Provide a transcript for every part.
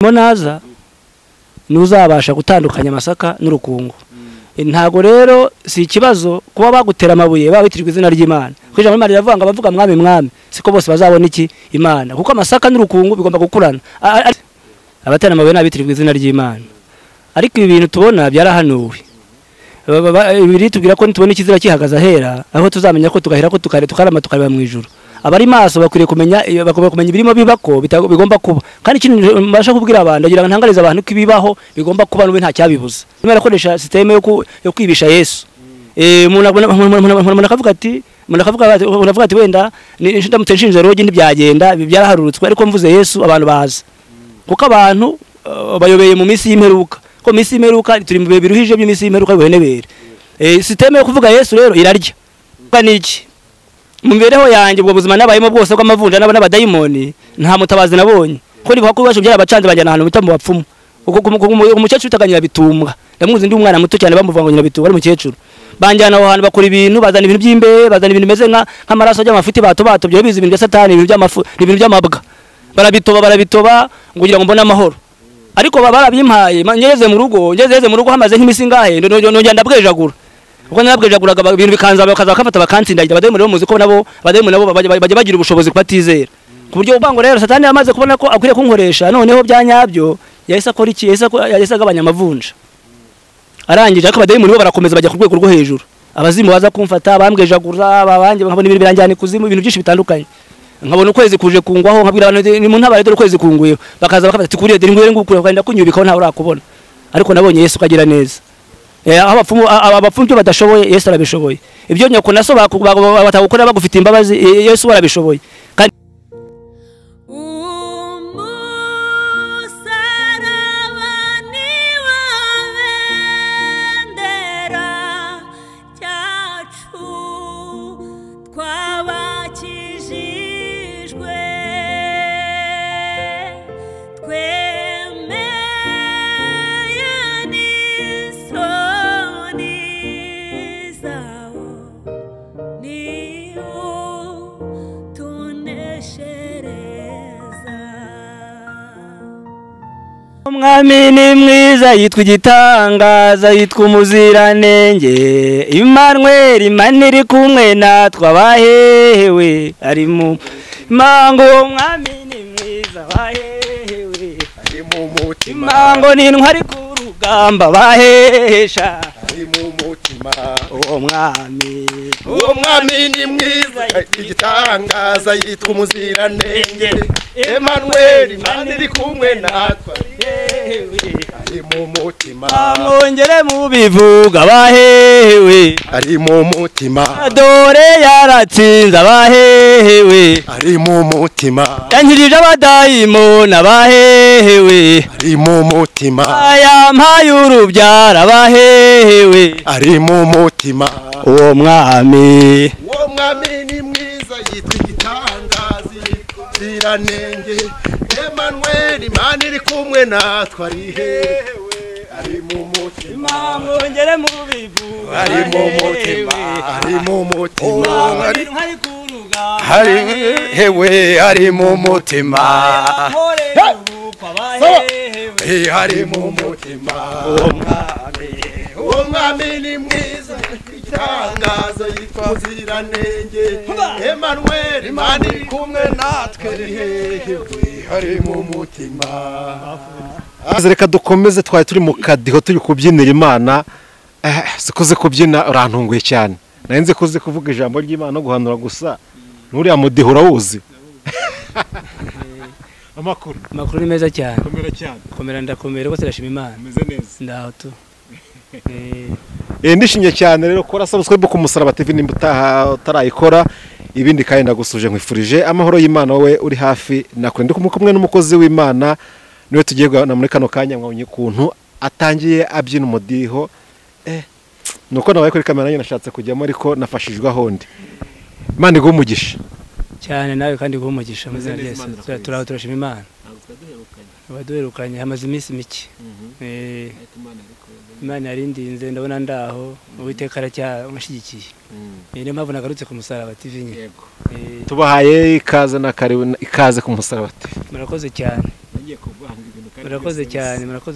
monaza nuzabasha gutandukanya amasaka n'urukungu. Ntago rero si ikibazo kuba bagutera amabuye babitirirwa izina ry'Imana. Kwijambo Imana iravuga ngo abavuga mwami mwami siko bose bazabona iki Imana, kuko amasaka n'urukungu bigomba gukurana. Abatera amabuye nabitirirwa izina ry'Imana. Ariko ibi bintu tubona byarahanuwe. Ibiri tubwira ko nitubona ikizira kihagaza hera aho tuzamenya ko tugahera ko tukarama tukareba mu ijuru. Abari maso bakwiriye kumenya ibirimo bibako bigomba kuba, kandi ikintu mbasha kubwira abantu agira ntangariza abantu ko ibibaho bigomba kuba n'ube nta cyabibuza. Imana akoresha systeme yo kwibisha Yesu. Umuntu akavuga ati wenda ndamutse nshinje rogi ntibyagenda byaraharurutswe, ariko mvuze Yesu abantu baza, kuko abantu bayobeye mu minsi y'imperuka, ko minsi y'imperuka turi mu bihe biruhije by'imisi y'imperuka bihenebere. Systeme yo kuvuga Yesu rero irarya niki mu mibereho yanjye ubwo buzima nabayemo bwose bw'amavunja n'abadayimoni nta mutabazi nabonye, ko niba ko basho byarabacanze bajyana ahantu bita mu bapfumu. Umukecuru utaganyira bitumbwa, ndamuzi ndi umwana muto cyane bamuvuga ngo nyina bitumbwa ari umukecuru, banjyana aho hantu bakora ibintu, bazana ibintu by'imbe, bazana ibintu bimeze nk'amaraso y'amafuti bato byo bizi ibintu bya Satani, ibintu by'amafu n'ibintu by'amabwa, barabitoba kugira ngo mbone amahoro. Ariko barabimpaye ngeze mu rugo hamaze nk'imisi ngahe nongenda bwejagura, uko nabwejaguraga ibintu bikanza bakaza bakafata bakantsindagira. Abadayimoni rero muzi ko nabo bajya bagira ubushobozi kubatizera, ku buryo ubango rero Satani yamaze kubona ko akwiriye kunkoresha, noneho byanyabyo yahise akora iki, yahise agabanya amavunja arangije. Ariko abadayimoni bo barakomeza bajya ku rwego rwo hejuru, abazimu baza kumfata bambwejagura, babanje nkabona ibintu biranjyana ikuzimu, ibintu byinshi bitandukanye. Nkabona ukwezi kuje kungwaho, nkabwira abantu ni mu ntabare dore ukwezi kunguyeho, bakaza bakafata ati kuriye dore ngwere ngukure kwenda kunyubikaho nta urakubona. Ariko nabonye Yesu kagira neza. Abapfumu byo badashoboye Yesu arabishoboye, ibyo nyoko naso batagukora bagufite imbabazi Yesu arabishoboye. Umwami ni mwiza yitwa igitangaza, yitwa umuziranenge, Emmanuel, Imana iri kumwe natwe abahehewe ari mu mango. Umwami ni mwiza wahehewe ari mu mutima, mango ni intwari ku rugamba bahesha ari mu mutima. Umwami ni mwiza igitangaza, yitwa umuziranenge, Emmanuel, Imana iri kumwe natwe ari mu mutima. Mwongere mubivuga abahehewe ari mu mutima, dore yaratsinze abahehewe ari mu mutima, yankirije abadayimoni abahehewe ari mu mutima, yampaye urubyaro abahehewe ari mu mutima. Uwo mwami ni mwiza yitwa igitangaza, ziranenge, Emmanuel, Imana iri kumwe natwe ari hehewe ari mu mutima. Mwongere mubivuga ari mu mutima, ari mu mutima, ari hewe ari mu mutima, ari mu mutima. Uwo mwami ni mwiza igitangaza, yitwa umuziranenge, Emmanuel, Imana iri kumwe natwe ari hehewe ari mu mutima. Reka dukomeze, twari turi mu kadiho turi kubyinira Imana. Sikoze kubyina urantunguye cyane, narinze kuze kuvuga ijambo ry'Imana no guhanura gusa, nuriya mudiho urawuzi. Amakuru ni meza cyane, komera ndakomera rwose, ndashima Imana. Meze neza ndaho tu. Ndishimye cyane rero kora subscribe ku Musaraba TV nimba utarayikora, ibindi kandi ndagusuje nkwifurije amahoro y'Imana. Wowe uri hafi nakure ndi kumwe n'umukozi w'Imana, niwe tugiye na muri kano kanya mwabonye kuntu atangiye abyina umudiho. Nuko nabaye kuri kamera nanjye nashatse kujyamo, ariko nafashijwe ahondi. Imana iguhe umugisha cyane, nawe kandi iguhe umugisha mu izina rya Yesu. Turashima Imana, abaduherukanye hamaze iminsi mike. Imana yarindinze, ndabona ndaho Uwiteka aracyashyigikiye. Niyo mpamvu nagarutse ku Musaraba TV nye. Tubahaye ikaze na karibu ikaze ku Musaraba TV. Murakoze cyane. murakoze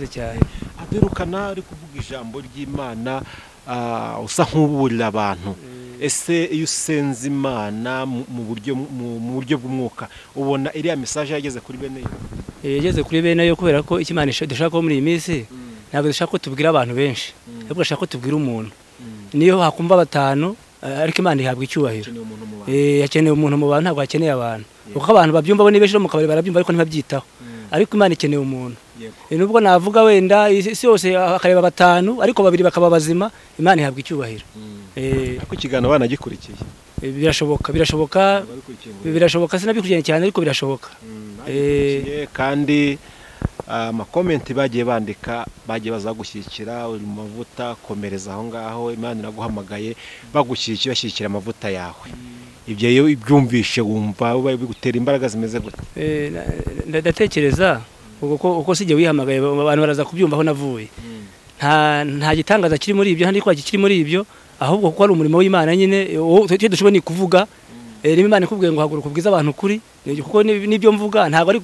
cyane aderukana ari kuvuga ijambo ry'Imana usa nk'uburira abantu ese iyo usenze Imana mu buryo bw'umwuka ubona iriya message yageze kuri bene yo yageze kuri bene yo kubera ko Imana dushaka ko muri iyi minsi ntabwo dushaka ko tubwira abantu benshi ahubwo dushaka ko tubwira umuntu niyo hakumva batanu ariko Imana ihabwa icyubahiro yakeneye umuntu mu bantu ntabwo hakeneye abantu kuko abantu babyumva bo nibeje mu kabari barabyumva ariko ntibabyitaho ariko Imana ikeneye umuntu nubwo navuga wenda isi yose akareba batanu ariko babiri bakaba bazima Imana ihabwa icyubahiro ariko ikiganiro banagikurikiye birashoboka sinabikurikiranye cyane ariko birashoboka kandi amakomenti bagiye bandika bagiye bazagushyikira uri mu mavuta komereza aho ngaho Imana iraguhamagaye bashyikira amavuta yawe ibyo iyo ibyumvishe wumva bigutera imbaraga zimeze gute ndatekereza uko sijye wihamagaye abantu baraza kubyumva aho navuye nta gitangaza kiri muri ibyo ntandi ko kiri muri ibyo ahubwo kuko ari umurimo w'Imana nyine twe dushobora ni kuvuga Imana ikubwiye ngo haguruka ubwiza abantu kuri kuko nibyo mvuga ntabwo ari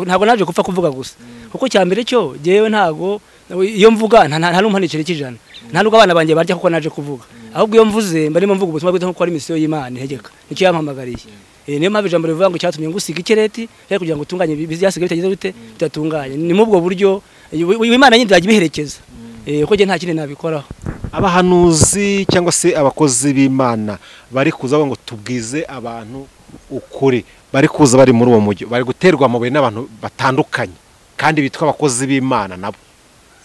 ntabwo naje gupfa kuvuga gusa kuko cyambere cyo jewe ntabwo iyo mvuga nta n'umpanicire kijana nta nubwo abana banjye barya kuko naje kuvuga ahubwo iyo mvuze mbarimo mvuga ubutumwa bwiza kuko ari misiyo y'Imana ihegeka nicyo yampamagariye niyo mpamvu ijambo rivuga ngo cyatumye ngusiga ikireti kugira ngo utunganye byasigaye bitageze bite bitatunganye ni mu bwo buryo Imana nyine yajya ibiherekeza uko nta kindi nabikoraho abahanuzi cyangwa se abakozi b'Imana bari kuza ngo tubwize abantu ukuri bari kuza bari muri uwo mujyi bari guterwa amabuye n'abantu batandukanye kandi bitwa abakozi b'Imana nabo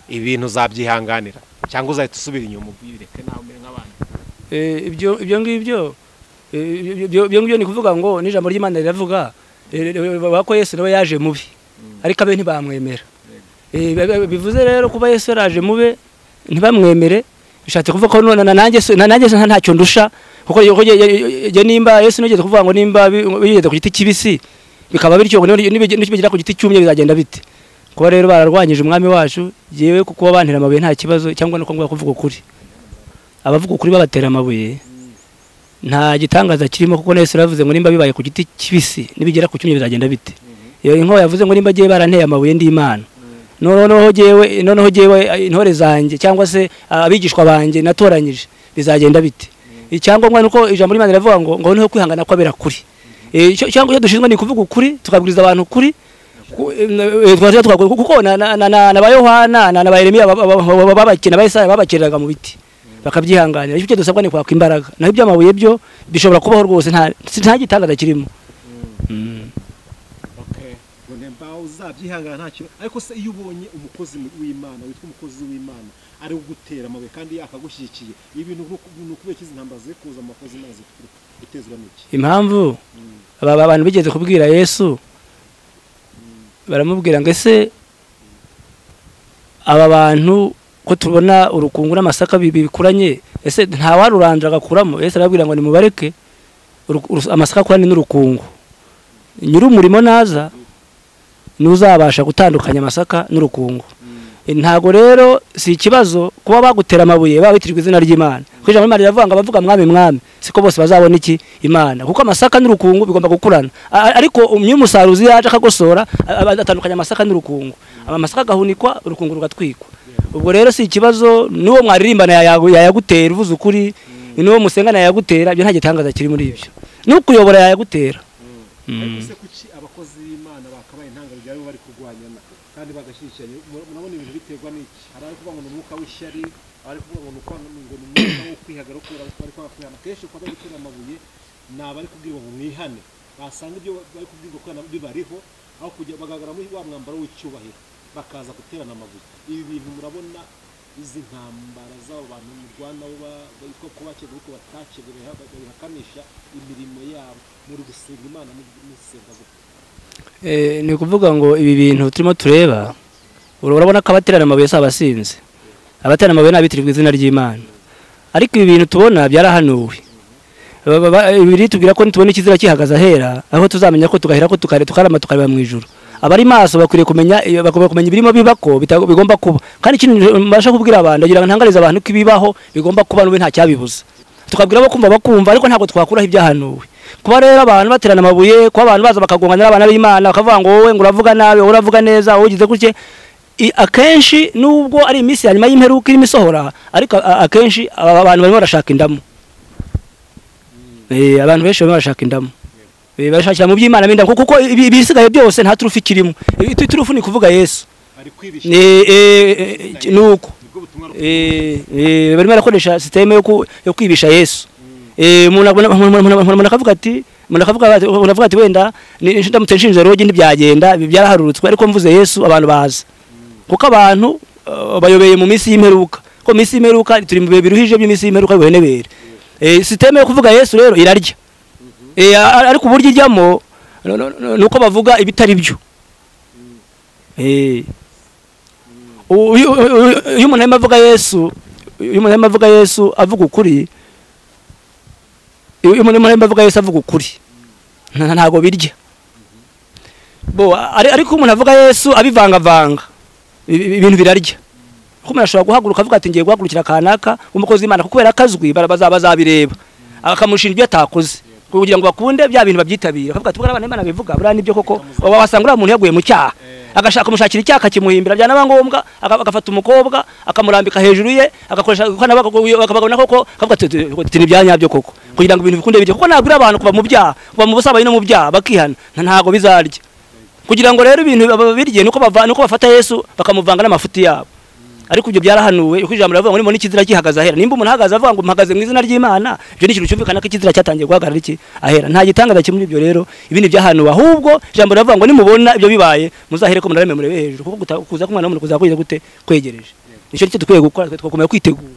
ibintu zabyihanganira cyangwa uzahita usubira inyuma ubireke nawe umere nk'abandi ibyo ngibyo ni kuvuga ngo n'ijambo ry'Imana riravuga ko Yesu nawe yaje mubi ariko abe ntibamwemera bivuze rero kuba Yesu yaraje mube ntibamwemere bishatse kuvuga ko nanjye ntacyo ndusha kuko nimba Yesu nigeze kuvuga ngo nimba bigeze ku giti kibisi bikaba bityo nibigera ku giti cyumye bizagenda bite kuba rero bararwanyije umwami wacu yewe kuko bantera amabuye nta kibazo cyangwa no kuvuga ukuri abavuga ukuri babatera amabuye nta gitangaza kirimo kuko Yesu yaravuze ngo nimba bibaye ku giti kibisi nibigera ku cyumye bizagenda bite iyo inko yavuze ngo nimba giye baranteye amabuye ndi Imana noneho jewe intore zanjye cyangwa se abigishwa banjye natoranyije bizagenda bite icyangombwa nuko ijambo ry'Imana riravuga ngo niho kwihangana kwabera kuri cyangwa iyo dushinzwe ni kuvuga ukuri tukabwiriza abantu ukuri kuko na ba Yohana na ba Yeremiya babakina ba Yesaya babakiriraga mu biti bakabyihanganira icyo dusabwa ni kwaka imbaraga naho iby'amabuye byo bishobora kubaho rwose nta gitangaza kirimo uzabyihangana ntacyo ariko se iyo ubonye umukozi w'Imana witwa umukozi w'Imana ari gutera amabuye kandi akagushyikiye ibintu kubera izi ntambara ziri kuza mu makozi mazi gutezwa n'iki impamvu aba bantu bigeze kubwira Yesu baramubwira ngo ese aba bantu ko tubona urukungu n'amasaka bikuranye ese nta warurandira agakuramo Yesu arababwira ngo nimubareke amasaka akurane n'urukungu nyiri umurimo naza nuzabasha gutandukanya amasaka n'urukungu ntago rero si ikibazo kuba bagutera amabuye babitirirwa izina ry'Imana kuko ijambo ry'Imana riravuga ngo abavuga mwami siko bose bazabona iki Imana kuko amasaka n'urukungu bigomba gukurana ariko umusaruzi yaje akagosora atandukanya amasaka n'urukungu amasaka agahunikwa urukungu rugatwikwa ubwo rero si ikibazo n'uwo mwaririmbana yayagutera uvuze ukuri n'uwo musengana yayagutera ibyo nta gitangaza kiri muri ibyo n'ukuyobora yayagutera abakozi b'Imana bakabaye intangaro ryabo bari kurwanyana kandi bagashyikiranye murabona ibintu biterwa n'iki hari ari kuvuga ngo n'umwuka w'ishyari ari kuvuga ngo n'umwuka wo kwihagara ukura bari kwihana kenshi kwa bari gutera amabuye nabari kubwirwa ngo mwihane basanga ibyo bari kubwirwa ko bibariho aho kujya bagaragara muri wa mwambaro w'icyubahiro bakaza guterana amabuye ibi bintu murabona izi ntambara z'abo bantu mu Rwanda bitwa ko bakegura ko batakegura bihakanisha imirimo yabo muri gusenga Imana musenga gute ni kuvuga ngo ibi bintu turimo tureba urabona ko abaterana amabuye sabasinze abaterana amabuye nabitirirwa izina ry'Imana ariko ibi bintu tubona byarahanuwe ibiri tubwira ko nitubona ikizira kihagaza hera aho tuzamenya ko tugahera ko tukarama tukareba mu ijuru abari maso bakwiriye kumenya ibirimo bibako bigomba kuba kandi ikintu mbasha kubwira abantu ndagira ngo ntangarize abantu ko ibibaho bigomba kuba n'ube nta cyabibuza tukabwira abo kumva bakumva ariko ntabwo twakuraho ibyahanuwe. Kuba rero abantu baterana amabuye, kuba abantu baza bakagongana n'abana b'Imana bakavuga ngo wowe ngo uravuga nabi, wowe uravuga neza, wowe ugize gutye, akenshi nubwo ari iminsi ya nyuma y'imperuka irimo isohora, ariko akenshi abantu barimo barashaka indamu. Abantu benshi barimo barashaka indamu, barashakira mu by'Imana b'indamu, kuko ibisigaye byose nta turufu kirimo. Turufu ni kuvuga Yesu. Nuko barimo barakoresha systeme yo kwibisha Yesu. Umuntu akavuga ati wenda ndamutse nshinze rogi ntibyagenda, byaraharurutswe, ariko mvuze Yesu abantu baza, kuko abantu bayobeye mu minsi y'imperuka, ko minsi y'imperuka turi mu bihe biruhije by'iminsi y'imperuka bihenebere. Systeme yo kuvuga Yesu rero irarya, ariko uburyo ijyamo nuko bavuga ibitari byo. Iyo umuntu arimo avuga Yesu avuga ukuri, iyo umuntu arimo avuga Yesu avuga ukuri ntago birya. Ariko umuntu avuga Yesu abivangavanga, ibintu birarya. Kuko umuntu ashobora guhaguruka avuga ati ngiye guhagurukira kanaka umukozi w'Imana, kuko akazwi bazabireba akamushinja ibyo atakoze, kugira ngo bakunde bya bintu babyitabira. Akavuga ati bwana Imana bivuga buriya nibyo koko, wasanga uriya muntu yaguye mu cyaha, agashaka kumushakira icyaha akimuhimbira, byana ngombwa agafata umukobwa akamurambika hejuru ye, agakoresha bakabagona koko, akavuga ati nibyanyabyo koko, kugira ngo ibintu bikunde bijye, kuko nagura abantu kuva mu byaha, kuva mu busabanyi no mu byaha bakihana, ntago bizarya. Kugira ngo rero ibintu babirye nuko bafata Yesu bakamuvanga n'amafuti yabo. Ariko ibyo byarahanuwe, uko ijambo ravuga ngo nimba n'ikizira gihagaze ahera. Nimba umuntu ahagaze avuga ngo mpagaze mu izina ry'Imana, ibyo ni ikintu cyumvikana ko ikizira cyatangiye guhagarara iki ahera. Nta gitangaza kimwe ibyo rero, ibindi byahanuwe, ahubwo ijambo ravuga ngo nimubona ibyo bibaye muzahere ko munareme murebe hejuru, kuko kuza k'Umwana w'umuntu kuzakugira gute kwegereje. Nicyo cyo dukwiye gukora, twakomeye kwitegura.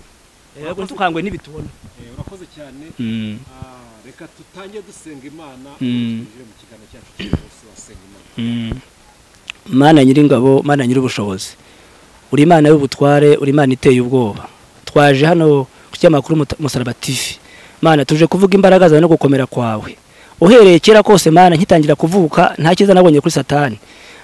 Yego ntukangwe n'ibitubona. Urakoze cyane. Reka tutangiye dusenga Imana, tuje mu kiganiro cyacu cyose wasenga Imana. Mana nyiringabo, Mana nyir'ubushobozi, uri Imana y'ubutware, uri Imana iteye ubwoba. Twaje hano ku cyamakuru Musaraba TV, Mana tuje kuvuga imbaraga zawe no gukomera kwawe. Uhereye kera kose Mana nkitangira kuvuka, nta kiza nabonye kuri Satani,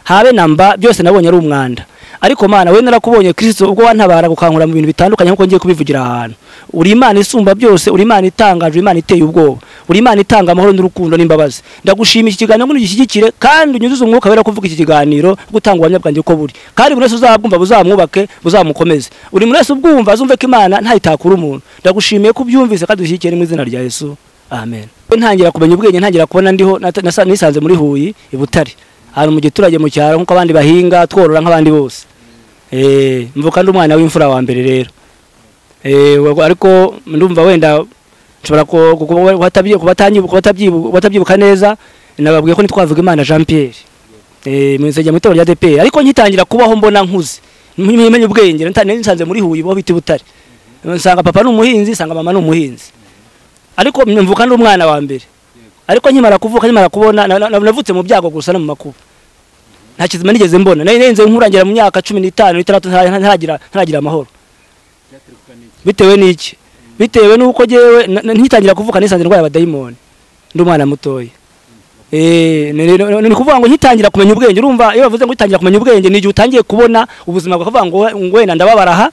habe namba byose nabonye ari umwanda. Ariko Mana we narakubonye Kristo ubwo wantabara gukankura mu bintu bitandukanye nkuko ngiye kubivugira ahantu. Uri Imana isumba byose, uri Imana itangaje, uri Imana iteye ubwoba, uri Imana itanga amahoro n'urukundo n'imbabazi. Ndagushimira iki kiganiro ngo ugishyigikire, kandi unyuzuze umwuka wera kuvuga iki kiganiro, gutanga ubuhamya bwanjye uko buri, kandi buri wese uzabwumva buzamwubake, buzamukomeze. Uri muri wese ubwumva azumve ko Imana ntayitakura umuntu. Ndagushimiye ko ubyumvise kandi ushyigikire mu izina rya Yesu, amen. Ntangira kumenya ubwenge, ntangira kubona ndiho nisanze muri Huye i Butare, ahantu mu giturage mu cyaro nkuko abandi bahinga tworora nk'abandi bose. Mvuka ndi umwana w'imfura wa mbere rero. Ariko ndumva wenda nshobora kubatabyibuka neza, nababwiye ko nitwavuga Imana Jean Pierre mu nsengero mu itorero rya ADEPR, ariko nkitangira kubaho mbona nkuze mmenye ubwenge, nisanze muri Huye bo biti Butare, nsanga papa n'umuhinzi, nsanga mama n'umuhinzi, ariko mvuka ndi umwana wa mbere. Ariko nkimara kuvuka, nkimara kubona, navutse mu byago gusa no mu makuba, nta kizima nigeze mbona. Nenze nkurangira mu myaka 15 ntaragira amahoro. Bitewe n'iki? Bitewe nuko jewe ntitangira kuvuka nisanze ndwaye abadayimoni ndi umwana mutoya. Ni kuvuga ngo ntitangira kumenya ubwenge. Urumva iyo bavuze ngo ntitangira kumenya ubwenge, ni igihe utangiye kubona ubuzima bakavuga ngo wenda ndababaraha,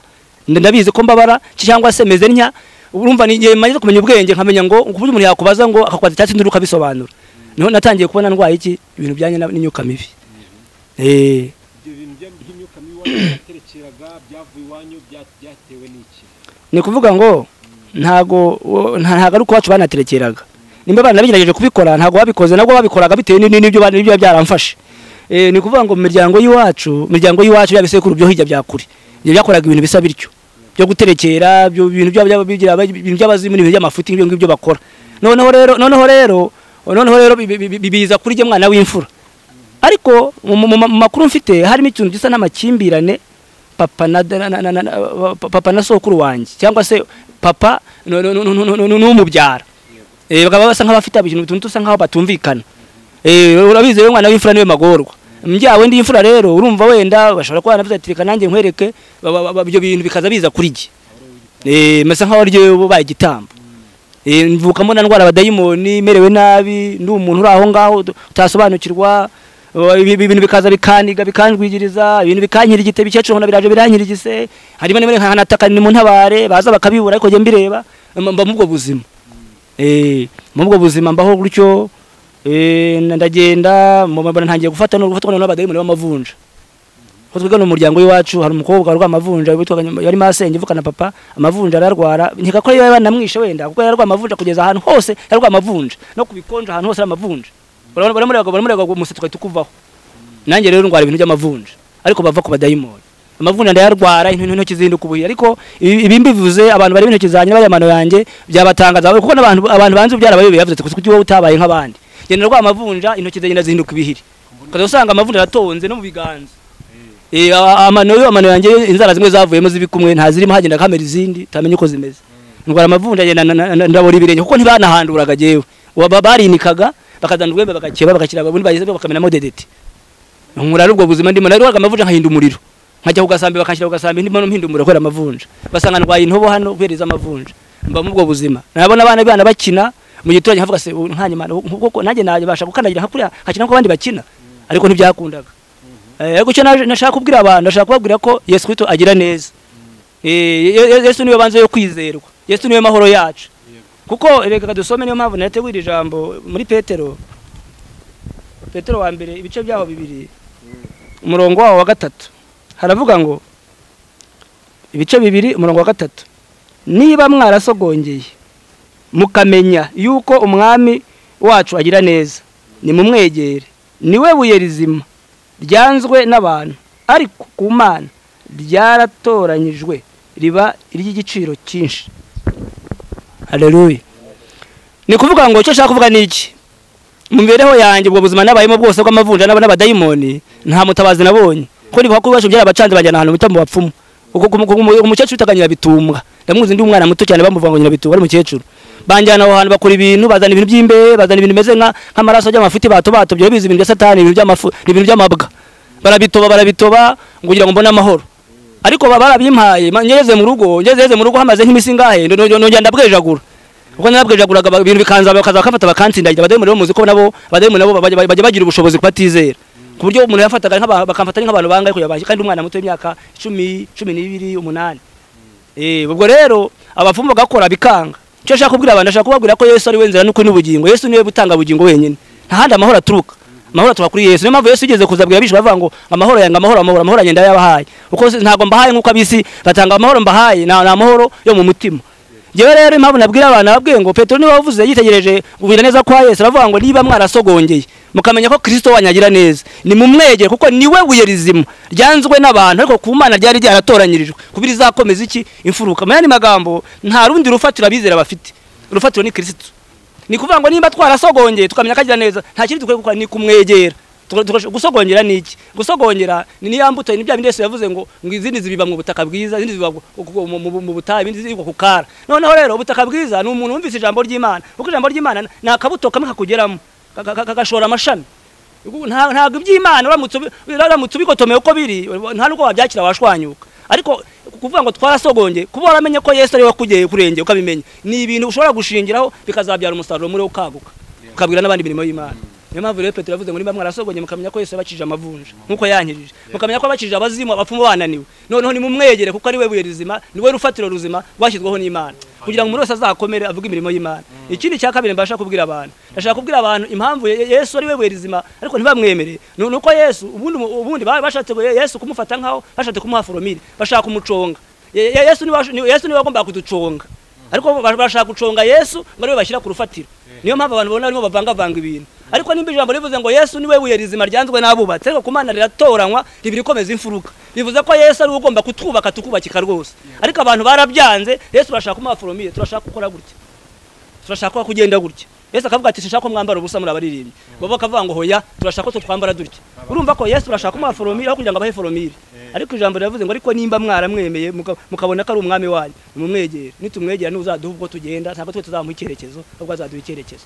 ndabizi ko mbabara cyangwa se meze ntya. Urumva ni igihe maze kumenya ubwenge, nkamenya ngo kuburyo umuntu yakubaza ngo akakwaza cyatsi nduruka bisobanura. Niho natangiye kubona ndwaye iki ibintu byanye n'imyuka mibi. Ibyo bintu by'imyuka mibi waterekeraga byavuye iwanyu, byatewe n'iki? Ni kuvuga ngo ntago ari uko wacu banaterekeraga. Nimba bana bigerageje kubikora, ntago babikoze, nabwo babikoraga bitewe n'ibyo byaramfashe. Ni kuvuga ngo miryango y'iwacu yabisekuru byo hirya byakuri, byakoraga ibintu bisa bityo byo guterekera, byo bintu by'abazimu n'ibintu by'amafuti ngibyo bakora. Noneho rero bibiza kuri je mwana w'imfura. Ariko mu makuru mfite harimo ikintu gisa n'amakimbirane papa na sokuru wanjye, cyangwa se papa n'umubyara. Bakaba basa nk'abafite ibintu tusa nk'aho batumvikana. Urabizi rero mwana w'imfura niwe magorwa. Mbyawe ndi imfura rero, urumva wenda bashobora kuba navuze ati reka nanjye nkwereke, ibyo bintu bikaza biza kuri je. Masa nk'aho ryo baye igitambo. Mvuka mbona ndwara abadayimoni, merewe nabi, ndi umuntu uri aho ngaho utasobanukirwa. ibintu bikaza bikaniga bikanjwigiriza ibintu bikankira igite bikecuru biraje birankirigise harimo nimwe nkanataka ni mu ntabare baza bakabibura ariko je mbireba mba mu bwo buzima mu bwo buzima mbaho gutyo ndagenda mbona ntangiye gufatwa n'abadayimoni b'amavunja ko twigana umuryango w'iwacu hari umukobwa warwa amavunja yari masenge ivuka na papa amavunja ararwara nkeka ko yaba namwishe wenda kuko yarwa amavunja kugeza ahantu hose yarwa amavunja no kubikonja ahantu hose amavunja baramurega umusatsi twari tukuvaho nanjye rero ndwara ibintu by'amavunja ariko bava ku badayimoni amavunja ndayarwara intoki zihinduka ubuye ariko ibi mbivuze abantu bari intoki zanjye bari amano yanjye byabatangaza kuko abantu banze byarabayobe yavuze kuko wowe utabaye nk'abandi genda rwa amavunja intoki zagenda zihinduka ibihiri kaza usanga amavunja aratonze no mu biganza amano yanjye inzara zimwe zavuyemo zibikumwe ntazirimo hagenda kamera izindi tamenye uko zimeze ndwara amavunja ndabora ibirenge kuko ntibanahanduraga jewe barinikaga bakazana urwembe bagakeba bagakira ababundi bageze bakamenamo dedeti nkura ubwo buzima ndimo nari warga amavunja nkahinda umuriro nkajya kugasambe bakashira kugasambe ndimo mpinda umuriro kwera amavunja basanga ndwaye intobo hano kwereza amavunja mba mu bwo buzima nabona abana bakina mu giturage havuga se nkanyima kuko nanjye nabasha gukandagira hakuriya hakina ko abandi bakina ariko ntibyakundaga ariko cyo nashaka kubwira abantu nashaka kubabwira ko Yesu Kristo agira neza Yesu niwe banze yo kwizerwa Yesu niwe mahoro yacu kuko reka dusome niyo mpamvu nategura ijambo muri Petero wa mbere ibice byaho 2 umurongo wa 3 haravuga ngo ibice 2 umurongo wa 3 niba mwarasogongeye mukamenya yuko umwami wacu agira neza ni mumwegere niwe buye rizima ryanzwe n'abantu ariko ku Mana ryaratoranyijwe riba iry'igiciro cyinshi. Haleluya. Ni kuvuga ngo cyo shaka kuvuga niki mu mibereho yanjye ubwo buzima nabayemo bwose bw'amavunja n'abadayimoni nta mutabazi nabonye ko niba ko basho byarabacanze bajyana ahantu bita mu bapfumu uko umukecuru utaganyira bitumbwa ndamuzi ndi umwana muto cyane bamuvuga ngo nyira bitumbwa ari umukecuru banjyana aho hantu bakora ibintu bazana ibintu by'imbe bazana ibintu bimeze nk'amaraso y'amafuti bato byo bizi ibintu bya satani ibintu by'amafu ibintu by'amabwa barabitoba kugira ngo mbone amahoro ariko barabimpaye ngeze mu rugo hamaze nk'imisi ngahe nongera ndabwejagura uko nabwejaguraga ibintu bikanza bakaza bakafata bakantsindagira abadayimoni muzi ko nabo abadayimoni nabo bajya bagira ubushobozi kubatizera ku buryo umuntu yafataga bakamfata nk'abantu bangaye kuyabaje kandi umwana muto y'imyaka 10 12 8 ubwo rero abapfumu bagakora bikanga cyo shaka kubwira abantu shaka kubabwira ko Yesu ari wenzera nuko n'ubugingo Yesu niwe butanga bugingo wenyine nta handi amahoro aturuka amahoro aturuka kuri Yesu niyo mpamvu Yesu igeze kuzabwira abishwe bavuga ngo amahoro yanga amahoro agenda yabahaye uko ntago mbahaye nkuko abisi batanga amahoro mbahaye na amahoro yo mu mutima jewe rero impamvu nabwira abantu ababwiye ngo Petero niwe wavuze yitegereje ubira neza kwa Yesu aravuga ngo niba mwarasogongeye mukamenya ko Kristo wanyagira neza ni mumwegere kuko niwe buye rizima ryanzwe n'abantu ariko ku Mana ryari ryaratoranyirijwe kubiri zakomeza iki imfuruka mayani magambo nta rundi rufatira abizera bafite urufatiro ni Kristo ni kuvuga ngo nimba twarasogongeye tukamenya kagira neza nta kindi dukwiye gukora ni kumwegera gusogongera niki gusogongera ni yambuto ni bya bindi Yesu yavuze ngo izindi zibiba mu butaka bwiza izindi zibiba mu butayi ibindi zibiba ku kara noneho rero ubutaka bwiza ni umuntu wumvise ijambo ry'Imana kuko ijambo ry'Imana ni akabuto kamwe kakugeramo kagashora amashami ntago iby'Imana uramutse ubikotomeye uko biri nta nuko wabyakira washwanyuka ariko kuvuga ngo twarasogongeye kuba waramenye ko Yesu ari we wakugeye kurenge ukabimenya ni ibintu ushobora gushingiraho bikazabyara umusaruro muri ukaguka ukabwira n'abandi mirimo y'Imana. Niyo mpamvu rero Petero yavuze ngo niba mwarasogongeye mukamenya ko Yesu yabakije amavunja nkuko yankirije mukamenya ko abakije abazimu abapfumu bananiwe noneho ni mumwegere kuko ari we buye rizima ni we rufatiro ruzima rwashyizweho n'Imana kugira ngo umuntu wese azakomere avuga imirimo y'Imana. Ikindi cya kabiri mbasha kubwira abantu ndashaka kubwira abantu impamvu Yesu ari we buye rizima ariko ntibamwemere nuko Yesu ubundi bashatse Yesu kumufata nkaho bashatse kumuha foromire bashaka kumuconga Yesu ni wagomba kuduconga ariko bashaka guconga Yesu ngo ariwe bashyira ku rufatiro. Niyo mpamvu abantu bona arimo bavanga ibintu ariko nimba ijambo rivuze ngo Yesu niwe buye rizima ryanzwe n'abubatse ariko ku Mana riratoranywa ribiri komeza imfuruka bivuze ko Yesu ari ugomba kutwubaka tukubakika rwose ariko abantu barabyanze Yesu bashaka kumuha foromire turashaka gukora gutya turashaka kugenda gutya Yesu akavuga ati sinshaka ko mwambara ubusa muri abaririmbyi bo bakavuga ngo hoya turashaka ko twambara dutya urumva ko Yesu bashaka kumuha foromire aho kugira ngo abahe foromire ariko ijambo riravuze ngo ariko nimba mwaramwemeye mukabona ko ari umwami wanyu mumwegere nitumwegera n'uzaduha ubwo tugenda ntabwo twe tuzamuha icyerekezo ubwo azaduha icyerekezo.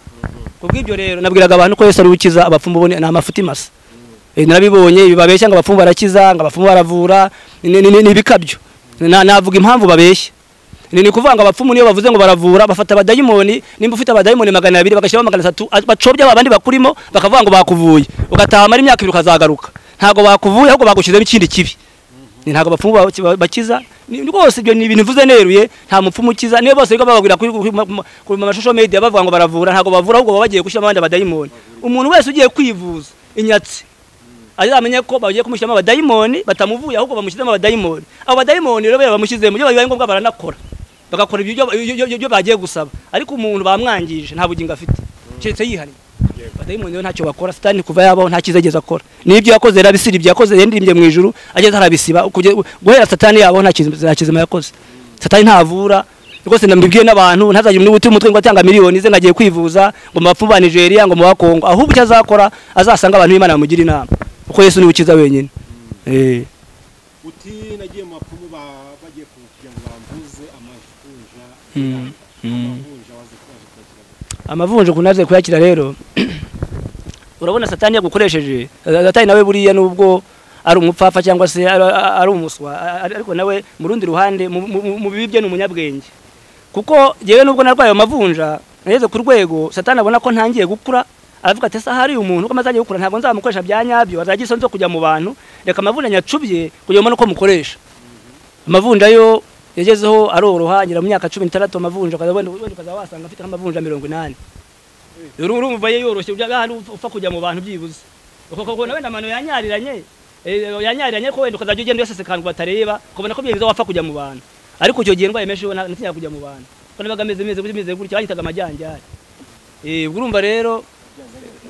Kubw'ibyo rero nabwiraga abantu ko Yesu ari ukiza abapfumu bone na amafuti masa narabibonye bibabeshya ngo abapfumu barakiza ngo abapfumu baravura ni bikabyo navuga impamvu babeshya ni kuvuga ngo abapfumu niyo bavuze ngo baravura bafata abadayimoni nimba ufite abadayimoni 200 bagashyiraho 300 bacobya abandi bakurimo bakavuga ngo bakuvuye ugataha mari imyaka 2 ukazagaruka ntago bakuvuye ahubwo bagushyizemo ikindi kibi ni ntago abapfumu bakiza rwose ibyo ni ibintu mvuze neruye nta mupfumu ukiza niyo bose biga bababwira ku mashusho media bavuga ngo baravura ntago bavura ahubwo bagiye gushyiramo abandi abadayimoni umuntu wese ugiye kwivuza inyatsi azamenye ko bagiye kumushyiramo abadayimoni batamuvuye ahubwo bamushyizemo abadayimoni abadayimoni rero bamushyizemo byo bibaye ngombwa baranakora bagakora ibyo bagiye gusaba ariko umuntu bamwangije nta bugingo afite cyetse yihari abadayimoni rero ntacyo bakora satani kuva yabaho nta kizageza akora nibyo yakoze rabisiri ibyo yakoze yendimbye mu ijuru ageze harabisiba guhera satani yabaho nta kizima yakoze satani ntavura rwose ndambibwiye n'abantu ntazagira n'ubuti umutwe ngo atanga miliyoni ze ngagiye kwivuza ngo mabapfu ba Nigeria ngo mu Kongo ahubwo icyo azakora azasanga abantu b'Imana bamugira inama kuko Yesu ni ukiza wenyine uti nagiye mu bapfumu bagiye kugira ngo bamvuze amavunja kunaze kuyakira rero urabona satani yagukoresheje satani nawe buriya nubwo ari umupfafa cyangwa se ari umuswa ariko nawe mu rundi ruhande mu bibye n'umunyabwenge kuko yewe nubwo narwaye amavunja nageze ku rwego satani abona ko ntangiye gukura aravuga ati asa hari umuntu ko amazaje gukura ntabwo nzamukoresha byanyabyo azagira isonzo kujya mu bantu reka amavunja nyacubye kugira ngo mukoresha amavunja yo yagezeho aroroha ngira mu myaka 16 amavunja kaza wasanga afite amavunja 80 urumva yoroshye byagahari upfa kujya mu bantu byibuze uko nawe namano yanyariranye ko wenda ukazajya ugenda yose sekandwa batareba kubona ko byibuze wapfa kujya mu bantu ariko cyo gihe ndwaye meshe ntinya kujya mu bantu ko nabaga meze gutya banyitaga amajyanjari urumva rero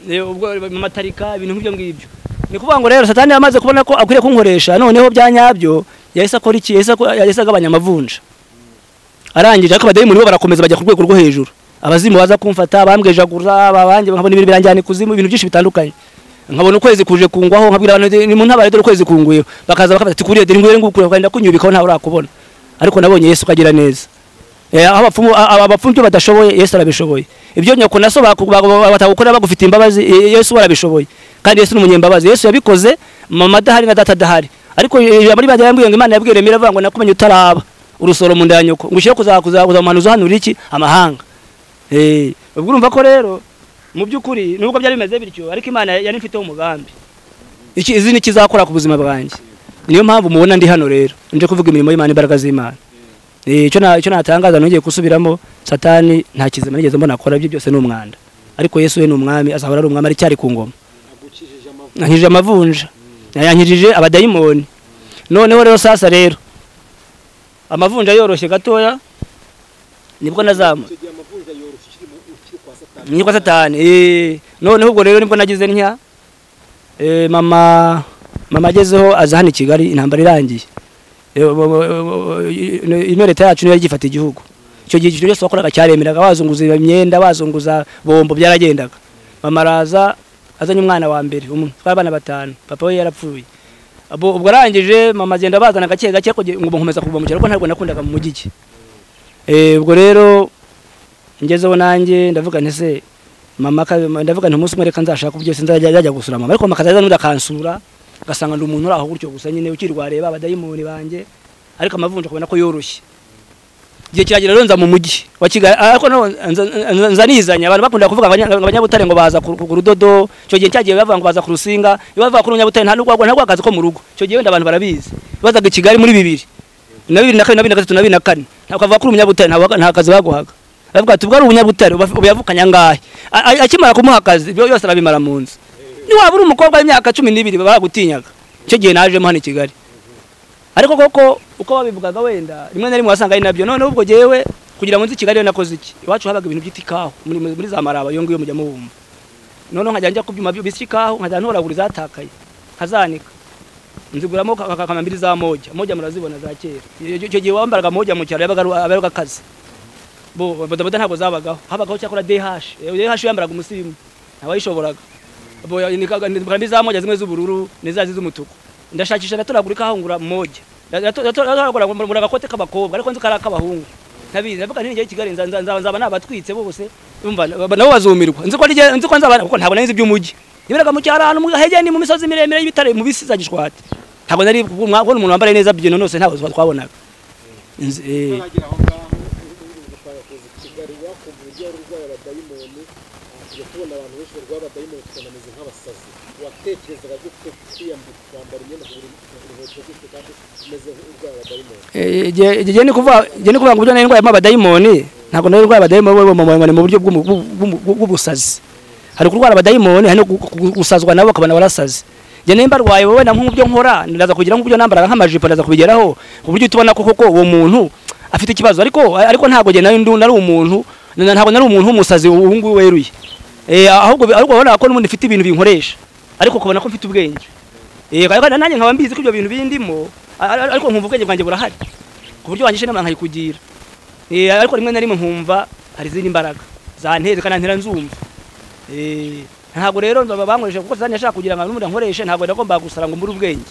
ubwo matarika ibintu nk'ibyo ngibyo ni kuvuga ngo rero satani yamaze kubona ko akwiriye kunkoresha noneho byanyabyo yahise akora iki yahise agabanya amavunja arangije ariko abadayimoni bo barakomeza bajya ku rwego rwo hejuru abazimu baza kumfata bambwejagura abanje nkabona ibintu biranjyana kuzimu ibintu byinshi bitandukanye nkabona ukwezi kuje kungwaho nkabwira abantu ni mu ntabare dore ukwezi kunguyeho bakaza bakafata ati kuriye dore ngwere ngukura kandi kunyubikaho nta urakubona ariko nabonye Yesu kagira neza abapfumu byo badashoboye Yesu arabishoboye ibyo nyoko naso batagukora bagufite imbabazi Yesu arabishoboye kandi Yesu n'umunyembabazi Yesu yabikoze mama dahari na data dahari ariko muri bajya yambwiye ngo Imana yabwiye Remera avuga ngo nakumenye utaraba urusoro mu nda nyoko ngushyira kuzakuza umuhanuzi hano iki amahanga ubwo urumva ko rero mu byukuri nubwo byari bimeze bityo ariko Imana yari ifite umugambi iki izini kizakora ku buzima bwanjye niyo mpamvu mubona ndi hano rero nje kuvuga imirimo y'Imana imbaraga z'Imana icyo natangaza nongeye kusubiramo satani nta kizima nigeze mbona akora ibyo byose n'umwanda ariko Yesu we n'umwami azahora ari umwami ari cyari ku ngoma nkije amavunja yankirije abadayimoni noneho rero sasa rero amavunja yoroshye gatoya nibwo nazamu ni kwa satani noneho ubwo rero nibwo nagize ntya mama agezeho aza hano i Kigali intambara irangiye ino leta yacu niyo gifata igihugu icyo gihe cyose wakoraga cyaremeraga bazunguza imyenda bazunguza bombo byaragendaga mama araza azanye umwana wa mbere umwe twabana 5 papa we yarapfuye ubwo arangije mama agenda bazana gake gake ngo nkomeza kuva mu cyaro ko ntabwo nakundaga mu mujyi ubwo rero ngezeho nanjye ndavuga ntese mama ndavuga nti umunsi umwe reka nzashaka byose nzajya gusura mama ariko makazaza n'undi akansura gasanga ndi umuntu uraho gutyo gusa nyine ukirwareba abadayimoni banje ariko amavunja kubona ko yoroshye gihe kiragira rero nza mu mujyi wa Kigali ariko nza nizanya abantu bakunda kuvuga abanyabutare ngo baza ku rudodo cyo gihe cyagiye bavuga ngo baza ku rusinga bavuga ko umunyabutare nta rwagaze ko mu rugo cyo gihe wenda abantu barabizi bazaga i Kigali muri 2 na 2003 na 2004 ntabwo bavuga ko umunyabutare nta kazi baguhaga bavuga ati ubwo ari umunyabutare ubuyavukanya ngahe akimara kumuha akazi byose arabimara mu nzu ni waba uri umukobwa w'imyaka 12 baragutinyaga cyo gihe najemo hano i Kigali ariko koko uko babivugaga wenda rimwe na rimwe wasanga ari nabyo none ubwo jewe kugira ngo nzi Kigali nakoze iki iwacu habaga ibintu by'itikaho muri za maraba yo ngiyo mujya mubumva none nkajya njya kubyuma bisikaho nkajya ntoragura zatakaye nkazanika nziguramo kakamambiri za moja murazibona za kera icyo gihe wambaraga moja mu cyaro yabaga kazi boda ntabwo zabagaho habagaho cyakora DH yambaraga umusirimu ntawayishoboraga ni za moja zimwe z'ubururu nizazi z'umutuku ndashakisha natoragurika hangura moja natoragura muri agakote k'abakobwa ariko nzi karaka abahungu nabizi navuga nti ngiye Kigali nzaba nabatwitse bose umva nabo bazumirwa nzi ko nzabana kuko ntabwo nzi by'umujyi niberaga mu cyaro ahantu hegeni mu misozi miremire y'ibitare mu bisiza gishwate ntabwo nari kubona umuntu wambaye neza byo none ntabwo twabonaga abadayimoni tujya tubona abantu benshi barwaye abadayimoni tukanameze nk'abasazi watekerezaga gute kwiyambika kwambara imyenda ku inkweto gute kandi umeze nk'urwaye abadayimoni igihe ni kuvuga ngo uburyo nari ndwayemo abadayimoni ntabwo nari ndwaye abadayimoni mu buryo bw'ubusazi hari kurwara abadayimoni hari no gusazwa nabo bakabona barasazi njye nimba arwaye wowe na nk'ubyo nkora ndaza kugira nk'ubyo nambaraga nk'amajipo ndaza kubigeraho ku buryo tubona ko koko uwo muntu afite ikibazo ariko ntabwo njye nari umuntu ntabwo nari umuntu w'umusazi ubu ngubu weruye ahubwo ubona ko n'ubundi mfite ibintu binkoresha ariko ukabona ko mfite ubwenge nanjye nkaba mbizi ko ibyo bintu bindimo ariko nkumva ubwenge bwanjye burahari ku buryo wangishe n'abantu nkayikugira ariko rimwe na rimwe nkumva hari izindi mbaraga zanteze kanantera nzumva ntabwo rero bankoresha kuko zanye ashaka kugira ngo n'umuntu ankoreshe ntabwo ndagomba gusara ngo mbure ubwenge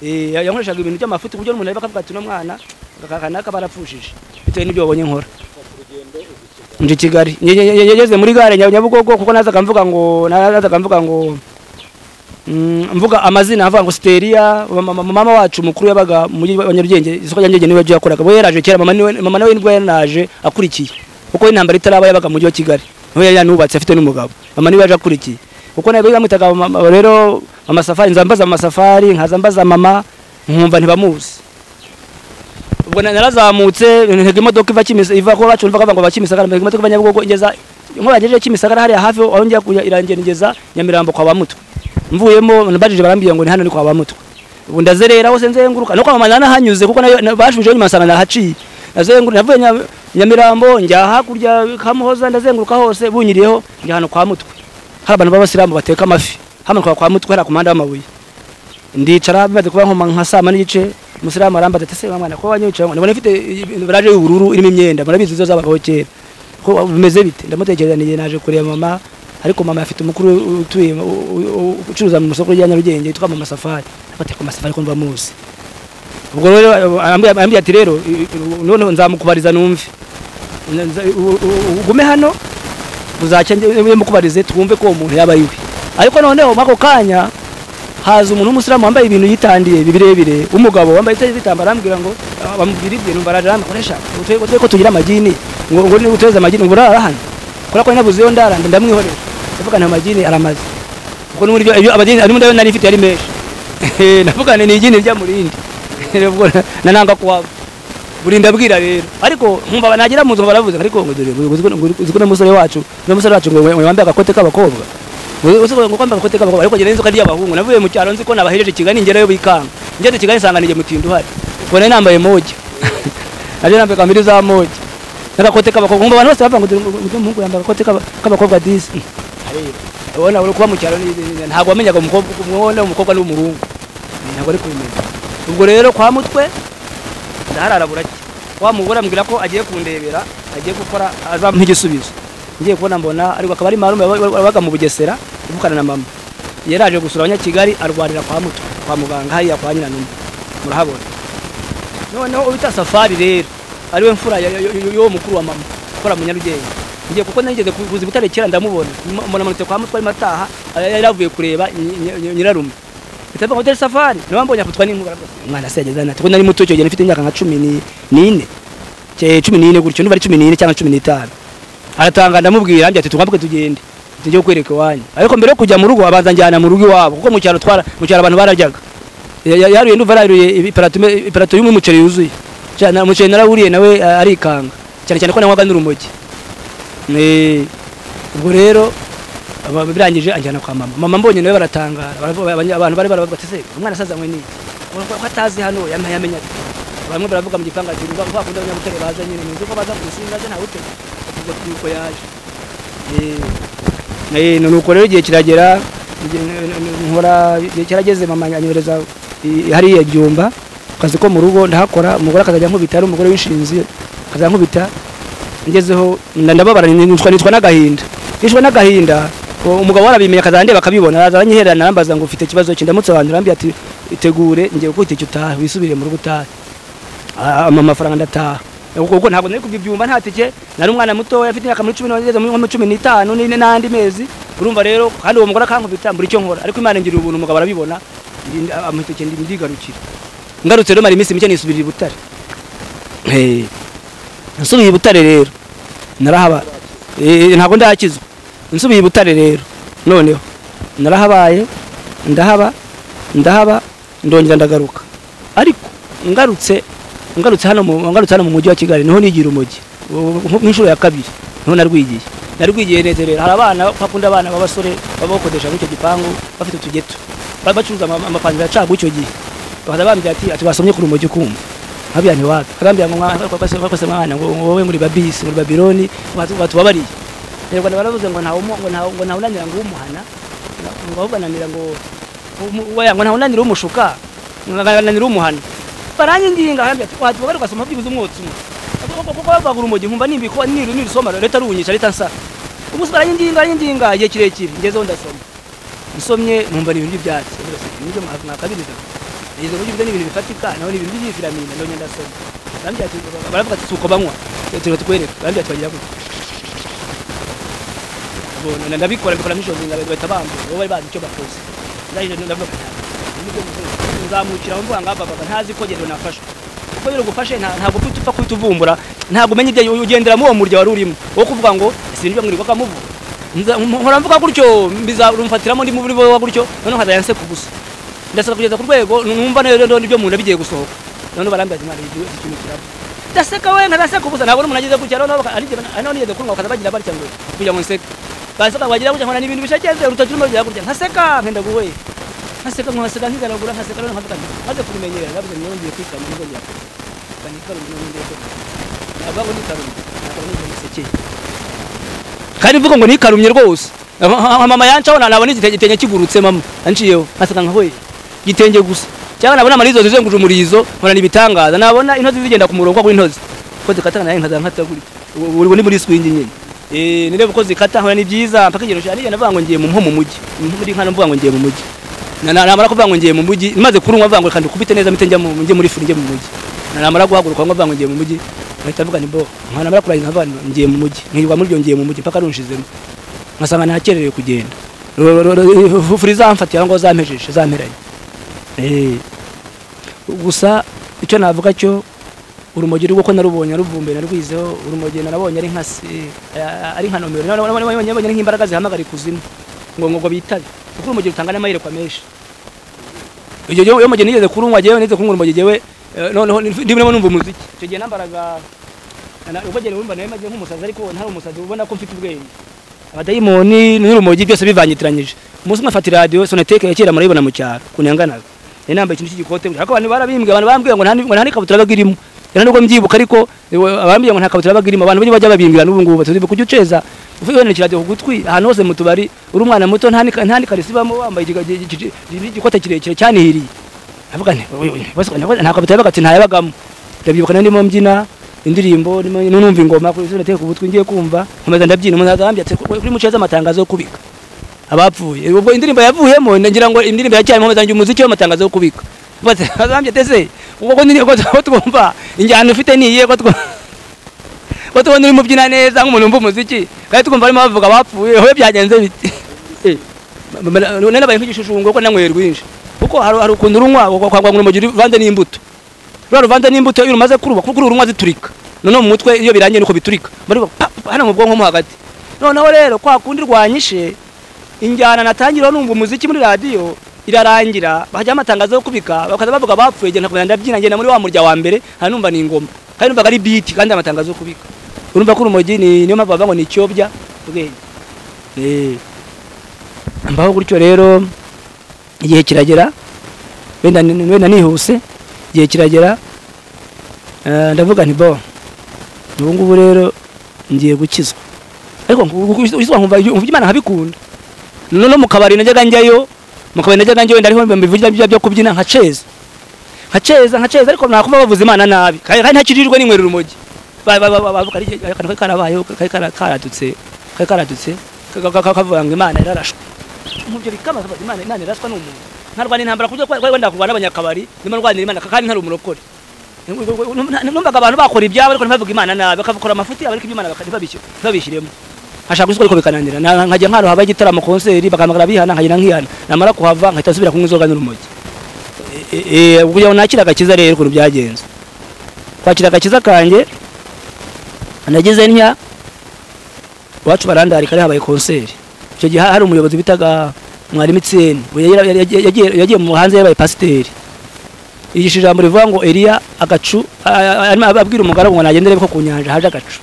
yankoreshaga ibintu by'amafuti kuburyo n'umuntu areba akavuga ati no mwana kanaka barapfushije bitewe n'ibyo babonye nkora nje Kigali yageze muri gare Nyabugogo kuko nazaga mvuga ngo mvuga amazina avuga ngo Steria mama wacu mukuru yabaga mu Nyarugenge isoko Nyarugenge niwe yakoraga bo yaraje kera mama nawe nibwo yanaje akurikiye kuko intambara itaraba yabaga mu mujyi wa Kigali niwe yanubatse afite n'umugabo mama niwe yaje akurikiye kuko nawe bamwitaga rero amasafari nzambaza amasafari nkazambaza mama nkumva ntibamuzi ubwo narazamutse ntega imodoka iva ko bacu mvaga ngo bakimisagara imodoka iva Nyabugogo ingeza nkorageje kimisagara hari hafi aho ngiye kuya irangiye ngeza Nyamirambo kwa bamutwe mvuyemo nabajije barambye ngo ni hano ni kwa bamutwe ubu ndazerera hose nzenguruka no kwa mama nahanyuze kuko bashuje nyuma sana nahaciye nazenguruka navuye Nyamirambo njya hakurya Kamuhoza ndazenguruka hose bunyiriyeho njya hano kwa mutwe hari abantu b'abasilamu bateka amafi hano kwa mutwe hari ku muhanda w'amabuye ndicara bimaze kuba nka saa 8 n'igice umusiramu arambaza ati se mwana ko wanyicaye ngo ndabona ifite baraje y'ubururu irimo imyenda murabizi zo zabagaho kera ko bimeze bite ndamutekereza niye naje kureba mama ariko mama afite umukuru utuye ucuruza mu soko rya Nyarugenge yitwa Mama Safari afite ku masafari ko mbamuzi ubwo rero ambiye ati rero none nzamukubariza numve ugume hano uzaca mukubarize twumve ko umuntu yaba yiwe ariko noneho mako kanya haza umuntu w'umusiramu wambaye ibintu yitandiye birebire umugabo wambaye itambara arambwira ngo bamubwira ibintu numva koresha utwe ko tugira amagini ngo uteze amagini ngo urara hano kora ko nabuze yo ndaranda ndamwihorera ndavuga nta magini aramaze kuko n'uri ibyo abagini ari ndayo nari ifite yari menshi ndavuga ni igini rya murindi ubwo nananga kuwa burinda bwira rero ariko nkumva nagira muzo baravuze ariko ngo dore uziko n'umusore wacu ngo wambaye agakote k'abakobwa uko kwamba kote kaba ariko ngenzo kadi y'abahungu navuye mu cyaro nzi ko nabahejeje Kigali ngerayo bikanga ngeze Kigali sanganije mutindu hari ubona nambaye moja aje nambaye kamiri za moja nagakote kaba abantu bose bava ngo umuhungu yambaye kote k'abakobwa disi ubona uri kuba mu cyaro ntabwo wamenyaga umukobwa n'umuhungu ntabwo ari kumenya ubwo rero kwa mutwe ndarara buraki wa mugore ambwira ko agiye kundebera agiye gukora azampa igisubizo ngiye kubona mbona ariko akaba ari marume baga mu Bugesera uvukana na mama yaraje gusura Abanyakigali arwarira kwa mutwe kwa muganga hariya kwa nyina numwe murahabona noneho ubita Safari rero ariwe mfura yo mukuru wa mama ukora mu Nyarugenge ngiye kuko nageze kuguza Butare kera ndamubona mbona manutse kwa mutwe ari mataha yaravuye kureba nyirarume bitava ngo Safari niba mbonye akutwa n'inkubara umwana asegeza nati ko nari muto cyo mfite imyaka nka 14 14 gutyo ndumva ari 14 cyangwa 15 aratanga ndamubwira andi ati twambuke tugende tujye kwereka wanyu ariko mbere yo kujya mu rugo abanza njyana mu rugo iwabo kuko mu cyaro abantu barajyaga yaruye ndumva yaruye iparato y'umuceri yuzuye cyane umuceri narawuriye nawe arikanga cyane ko nanywaga n'urumogi ubwo rero birangije anjyana kwa mama mbonye nawe baratangara abantu bari barabatse umwana asazanywe ni ko atazi hano yamenya bamwe baravuga mu gipanga ati ngo bakunda Abanyabutare baza nyine nzi ko baza kusinga je nta utege kuko yaje nuko rero igihe kiragera nkora igihe kirageze mama anyoreza hariya Byumba kazi ko mu rugo ndahakora umugore akazajya nkubita ari umugore w'inshinzi akazajya nkubita ngezeho ndababara nitwa n'agahinda umugabo warabimenya akazande bakabibona azanyiherana narambaza ngo ufite ikibazo cy'indamutse abantu rambi ati itegure ngiye gukutike utaha wisubire mu rugo utaha amafaranga ndataha ubwo ntabwo nari kubyumva ntatike nari umwana muto afite imyaka 15 n'andi mezi urumva rero kandi uwo mugore akankubita mburi cyo nkora ariko Imana ngira ubuntu umugabo arabibona amatike ndigarukira ngarutse rero mari iminsi mike nisubirira Butare nsubiye Butare rero narahaba ntabwo ndakizwa nsubiye i Butare rero noneho narahabaye ndahaba ndongera ndagaruka ariko ngarutse hano mu mujyi wa Kigali niho nigira umujyi nk'inshuro ya kabiri niho narwigiye neza rero hari abana bakunda abana b'abasore babakodesha muri icyo gipangu bafite utugeto bacuruza amapantaro yacaga icyo gihe bakaza bambwira ati basomye ku rumogi kumva nkabya nti wapi karambya ngo kwase mwana ngo wowe muri babisi muri Babiloni batubabariye rero baravuze ngo ntawunanira ngo umuhana ngo ahubwananira ngo ntawunanira umushuka ngananira umuhana baranyinginga hambya watubabare ugasoma byibuze umwotsi kuko bavuga urumogi nkumva nimbiko nirisoma leta runyisha leta nsa ubuso baranyinginga igihe kirekire ngezeho ndasoma nsomye numva ibintu by'ibyatsi nibyo mwakabiriza izo buryo byo n'ibintu bifatika naho n'ibintu by'ifiramina none ndasoma bambya ati baravuga ati suko banywa tero tukwereka bambya twagira gute bona ndabikora n'ijoro ngabeta bambu bo bari bazi icyo bakoze ndahije ndavuga nzamukira mvuga ngaba ntazi ko gero nafashwe kuko rero gufashe ntabwo upfa kwituvumbura ntabwo umenye ibyo ugendera mu uwo murya wari urimo wo kuvuga ngo sinibyo mwiri bakamuvu nkora mvuga gutyo bizarumfatiramo ndi muri bo gutyo none nkazayanse kugusa ndasaba kugeza ku rwego numva rero nibyo muntu abigiye gusohoka none barambaza imana ikintu kirabo ndaseka we nkadaseka kugusa ntabwo umuntu ageze gutya none ari nigeze kurunga bakaza bagira bari cyangwa kugira ngo nseke baseka bagira gutya nkona n'ibintu bishageze urutoki rumwe rugira gutya nkaseka nkenda guwe nkaseka nkigaragura nkaseka none nkavuga maze kubimenyera nabuze nongeye kwikana nizo nyako kanikaro n'indeko abago nikarumye n'iseke kandi mvuga ngo nikarumye rwose mama yancaho nabona igitenge kigurutse mama anciyeho nkaseka nka we gitenge gusa cyangwa nabona amarizo zizenguje umurizo nkora nibitangaza nabona intozi zigenda ku murongo kuri intozi ko zikatana naye nkaza nkatagurika uri muri swing nyine nirebe ko zikata nkora ni byiza mpaka igero cyane navuga ngo ngiye mu mujyi muri nkana mvuga ngo ngiye mu mujyi namara kuvuga ngo ngiye mu mujyi maze kurumwa mvuga ngo kandi kubite neza mite njye muri furi njye mu mujyi namara guhaguruka ngo mvuga ngo ngiye mu mujyi ahita avuga ni bo namara kurayiza mvuga ngiye mu mujyi nkirwa muri ngiye mu mujyi paka runshizemo nkasanga nakererewe kugenda furi zamfatiye ngo zampejeje zamperanye gusa icyo navuga cyo urumogi rwo ko narubonye ruvumbe narwizeho urumogi narabonye ari nka nomero nabonye nk'imbaraga zihamagara ikuzimu ngo bitabe kuko urumogi rutanga n'amayerekwa menshi iyo mogi nigeze kurunwa jewe nigeze kunywa urumogi jewe noneho ndimo numva umuziki icyo gihe nambaraga ubagere wumva nawe maze nk'umusazi ariko ntari umusazi ubona ko mfite ubwenge abadayimoni n'urumogi byose bivangitiranyije umunsi umwe afata radio Sonatec ya kera murayibona mu cyaro kunenganaga nambaye ikintu cy'igikote ariko abantu bambwiye ngo nta n'ikabutura bagirimo era nubwo mbyibuka ariko abambwiye ngo nta kabutura bagirimo abantu bajya babimbwira n'ubu ngubu tuzibe kujya uceza ufite radio ku gutwi ahantu hose mu tubari uri umwana muto nta nikarisibamo wambaye igikote kirekire cyanihiriye avuga nta kabutura bagati ntayabagamo ndabyibuka ndimo mbyina indirimbo numva ingoma kuri Sonatec ku gutwi ngiye kumva nkomeza ndabyina umuntu azambye ati kuri muceza amatangazo yo kubika abapfuye ubwo indirimbo yavuyemo ngira ngo indirimbo yacyarimo mazanje umuziki w'amatangazo yo kubika bazambye tese ubwo ko twumva injyana ufite niye ko tubona uri mubyina neza nk'umuntu umva umuziki kandi twumva arimo bavuga abapfuye hoye byagenze biti none baye nk'igishushanyo ko nanyweye rwinshi kuko hari ukuntu urunywa kwangwa mu mujyi vande n'imbuto ruvande n'imbuto iyo rumaze kuruba kuko urunywa ziturika none mu mutwe iyo birangiye nuko biturika hano mu bwonko mo hagati noneho rero kwa kundi rwanyishe injyana natangira numva umuziki muri radio irarangira bajya amatangazo yo kubika bakaza bavuga bapfuye genda kubanda byina ngenda muri wa murya wa mbere hanumva ni ingoma kandi numva ari beat kandi amatangazo yo kubika urumva ko urumogi niyo mpamvu bavuga ngo ni cyobya ubwenge mbaho gutyo rero igihe kiragera wenda nihuse igihe kiragera ndavuga nti bo ubu ngubu rero ngiye gukizwa ariko ukizwa nkumva Imana nkabikunda none mu kabari najyaga njyayo ndariho mbivugira byo kubyina nkaceza ariko nakumva bavuza Imana nabi kandi ntakirirwe n'inywera urumogi bavuga ari karabayeho karadutse kavuga ngo Imana irarashwe nk'ibyo bikamaza Imana irashwa n'umuntu ntarwana intambara kujya kwenda kubana abanyakabari ndimo rwanira Imana kandi ntari umurokore numvaga abantu bakora ibyabo ariko ntibavuga Imana nabi bakavukora amafuti ariko Imana babishyiremo hashaka gusuka ariko bikananira nkajya nkaro haba igitaramo konseri bakamagara bihana nkajya nkihana namara kuhava nkahita nsubira kunywa inzoga n'urumogi kugira ngo nakira agakiza rero ukuntu byagenze kwakira agakiza kanjye nagize ntya wacu barandari kare habaye concert icyo gihe hari umuyobozi bitaga mwari Mitseni yagiye mu hanze yabaye pasiteri igishije ijambo rivuga ngo Eliya agacu arimo ababwira umugaragu ngo nagendere ko ku nyanja haje agacu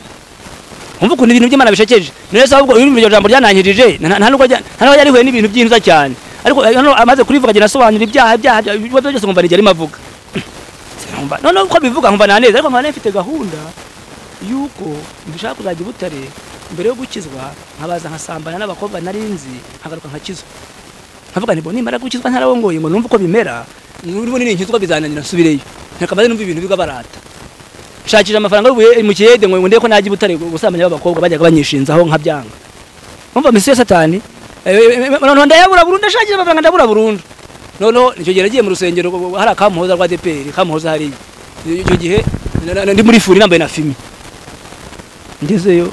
umva ukuntu ibintu by'Imana bishekeje nese ahubwo iryo jambo ryananyirije nta nubwo yarihuye n'ibintu by'inza cyane ariko amaze kurivuga agenda asobanura ibyaha byose ngumva nigera imavuga none uko bivuga nkumva naneza ariko nkaba nifite gahunda yuko ndashaka kuzajya Butare mbere yo gukizwa nkabaza nkasambana n'abakobwa narinzi nkagaruka nkakizwa nkavuga nti bo nimara gukizwa ntarawongoye ngo numva uko bimera n'ubu nini nkizwa bizananira nsubireyo nkakamaze numva ibintu bigabarata shakira amafaranga y'ubuye mu kiyede ngo ndeko naji Butare gusambanya abakobwa bajyaga banyishinzaho nkabyanga umva misiyo satani none ndayabura burundu ndashakira amafaranga ndabura burundu none nicyo gihe nagiye mu rusengero hari akamuhoza rwa DPR kamuhoza hari icyo gihe ndi muri furi nambaye na fimi ngezeyo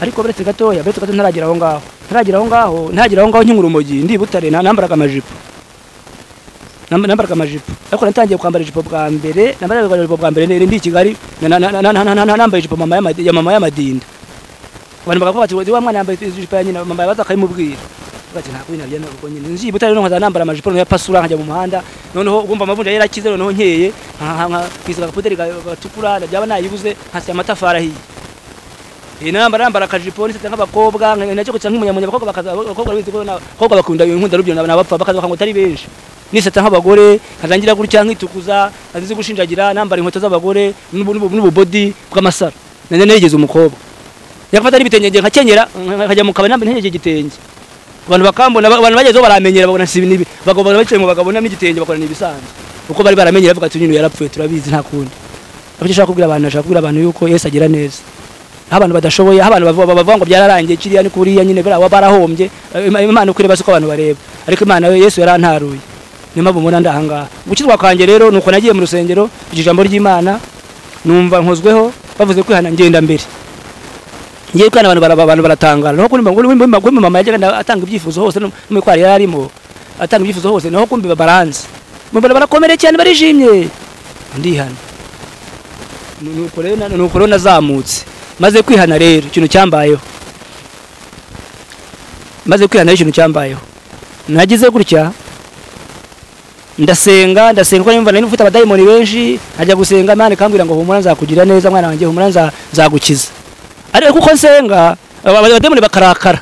ariko beretse gatoya ntaragira aho ngaho nk'urumogi ndi Butare nambaraga amajipo ariko natangiye kwambara ijipo bwa mbere ndi i Kigali nambaye ijipo ya mama y'amadinda abantu bakavuga bati wa mwana yambaye ijipo ya nyina mama yabaza akayimubwira bati nta kwina bya nuko nyine nzi Butare no nkaza nambara amajipo ya pasura nkajya mu muhanda noneho ugomba amavunja yarakize noneho nkeye kwisiga kapuderi gatukura byaba nayibuze hasi amatafari ahiye nambara akajipo nisetse nk'abakobwa nacyo kuca nk'umunyamunya abakobwa bizi ko abakobwa bakunda inkunda rubyo n'abapfa bakaza ngo tari benshi nisetse nk'abagore nkarangira gutya nkitukuza azize gushinjagira nambara inkweto z'abagore n'ububodi bw'amasara nane negeze umukobwa yakafata n'ibitenge nkakenyera nkajya mu kabari nambaye ntegeye igitenge abantu bakambona abantu bagezeho baramenyera babona sibi bagobana bicaye mu bagabona n'igitenge bakora nibisanzwe uko bari baramenyera bavuga ati nyine yarapfuye turabizi nta kundi abyo shaka kubwira abantu yuko Yesu agira neza abantu badashoboye abantu bavuga ngo byararangiye kiriya ni kuriya nyine barahombye Imana ukureba siko abantu bareba ariko Imana Yesu yarantaruye nima bumuna ndahanga gukizwa kanje rero nuko nagiye mu rusengero ijambo ry'Imana numva nkozweho bavuze kwihana ngenda mbere ngiye kwana abantu baratangara no kuri mama yajyaga atanga ibyifuzo hose no mu kwari yarimo atanga ibyifuzo hose naho kumbi baranze mbona barakomere cyane barijimye ndihana nuko rero nazamutse maze kwihana rero ikintu cyambayeho nagize gutya ndasenga ko nimva nari mfite abadayimoni benshi ajya gusenga Imana ikambwira ngo humura nzakugira neza mwana wanjye humura nzagukiza ariko kuko nsenga abadayimoni bakarakara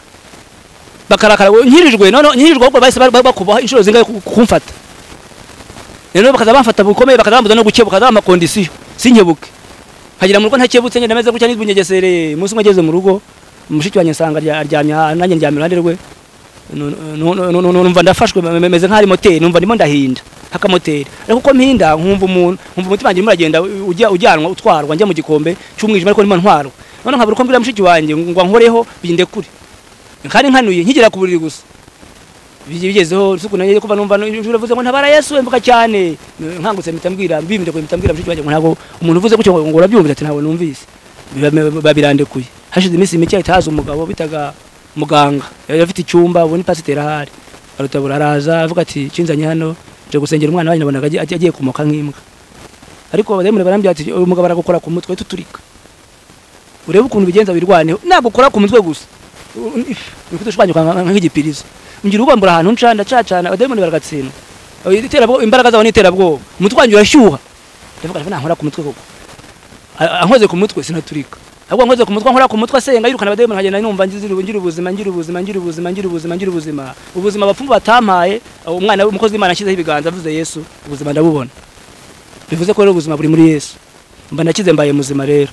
nkirijwe ahubwo bahise bakubaho inshuro zingahe kumfata rero bakaza bamfata bukomeye bakazambuza no gukebuka za amakondisiyo sinkebuke hagira mu rugo ntakebutse ngenda meze gutya nibunyegesere umunsi umwe ageze mu rugo umushiki wanjye nsanga aryamye nanjye ndyamye iruhande rwe numva ndafashwe meze nk'ari moteri numva ndimo ndahinda hakamoteri ariko uko mpinda nkumva umutima wanjye uragenda ujyanwa utwarwa njya mu gikombe cy'umwijima ariko ndimo ntwarwa none nkabura uko mbwira mushiki wanjye ngo nkoreho binde kure kandi nkanuye nkigera ku buriri gusa bigezeho suku nagiye kuva numva uravuze ngo ntabara Yesu mvuga cyane nkangutse mitambwira mbiminde ko mitambwira mushiki wanjye ngo ntago umuntu uvuze gutyo ngo urabyumvira ati ntabwo numvise babirandekuye hashize iminsi mike itaza umugabo bitaga muganga yari afite icyumba ubona pasiteri ahari arutabura araza avuga ati cinzanye hano je gusengera umwana wanyu nabonaga agiye kumoka nk'imbwa ariko abademure barambye ati uyu mugabo aragukora ku mutwe tuturika urebe ukuntu bigenza birwaneho nagukora ku mutwe gusa nikudushwanyuka nk'igipirizo ngira ubambura ahantu ncanda cacana abademure baragatsinda iterabwo imbaraga zawo niterabwo umutwe wanyu urashyuha ndavuga nta nkora ku mutwe koko ankoze ku mutwe sinaturika ahubwo nkoze ku mutwe nkora ku mutwe asenga yirukana abademure nkagenda numva ngira ubuzima abapfumu batampaye umwana w'umukozi w'Imana ashyizeho ibiganza avuze Yesu ubuzima ndabubona bivuze ko rero ubuzima buri muri Yesu mba nakize mbaye muzima rero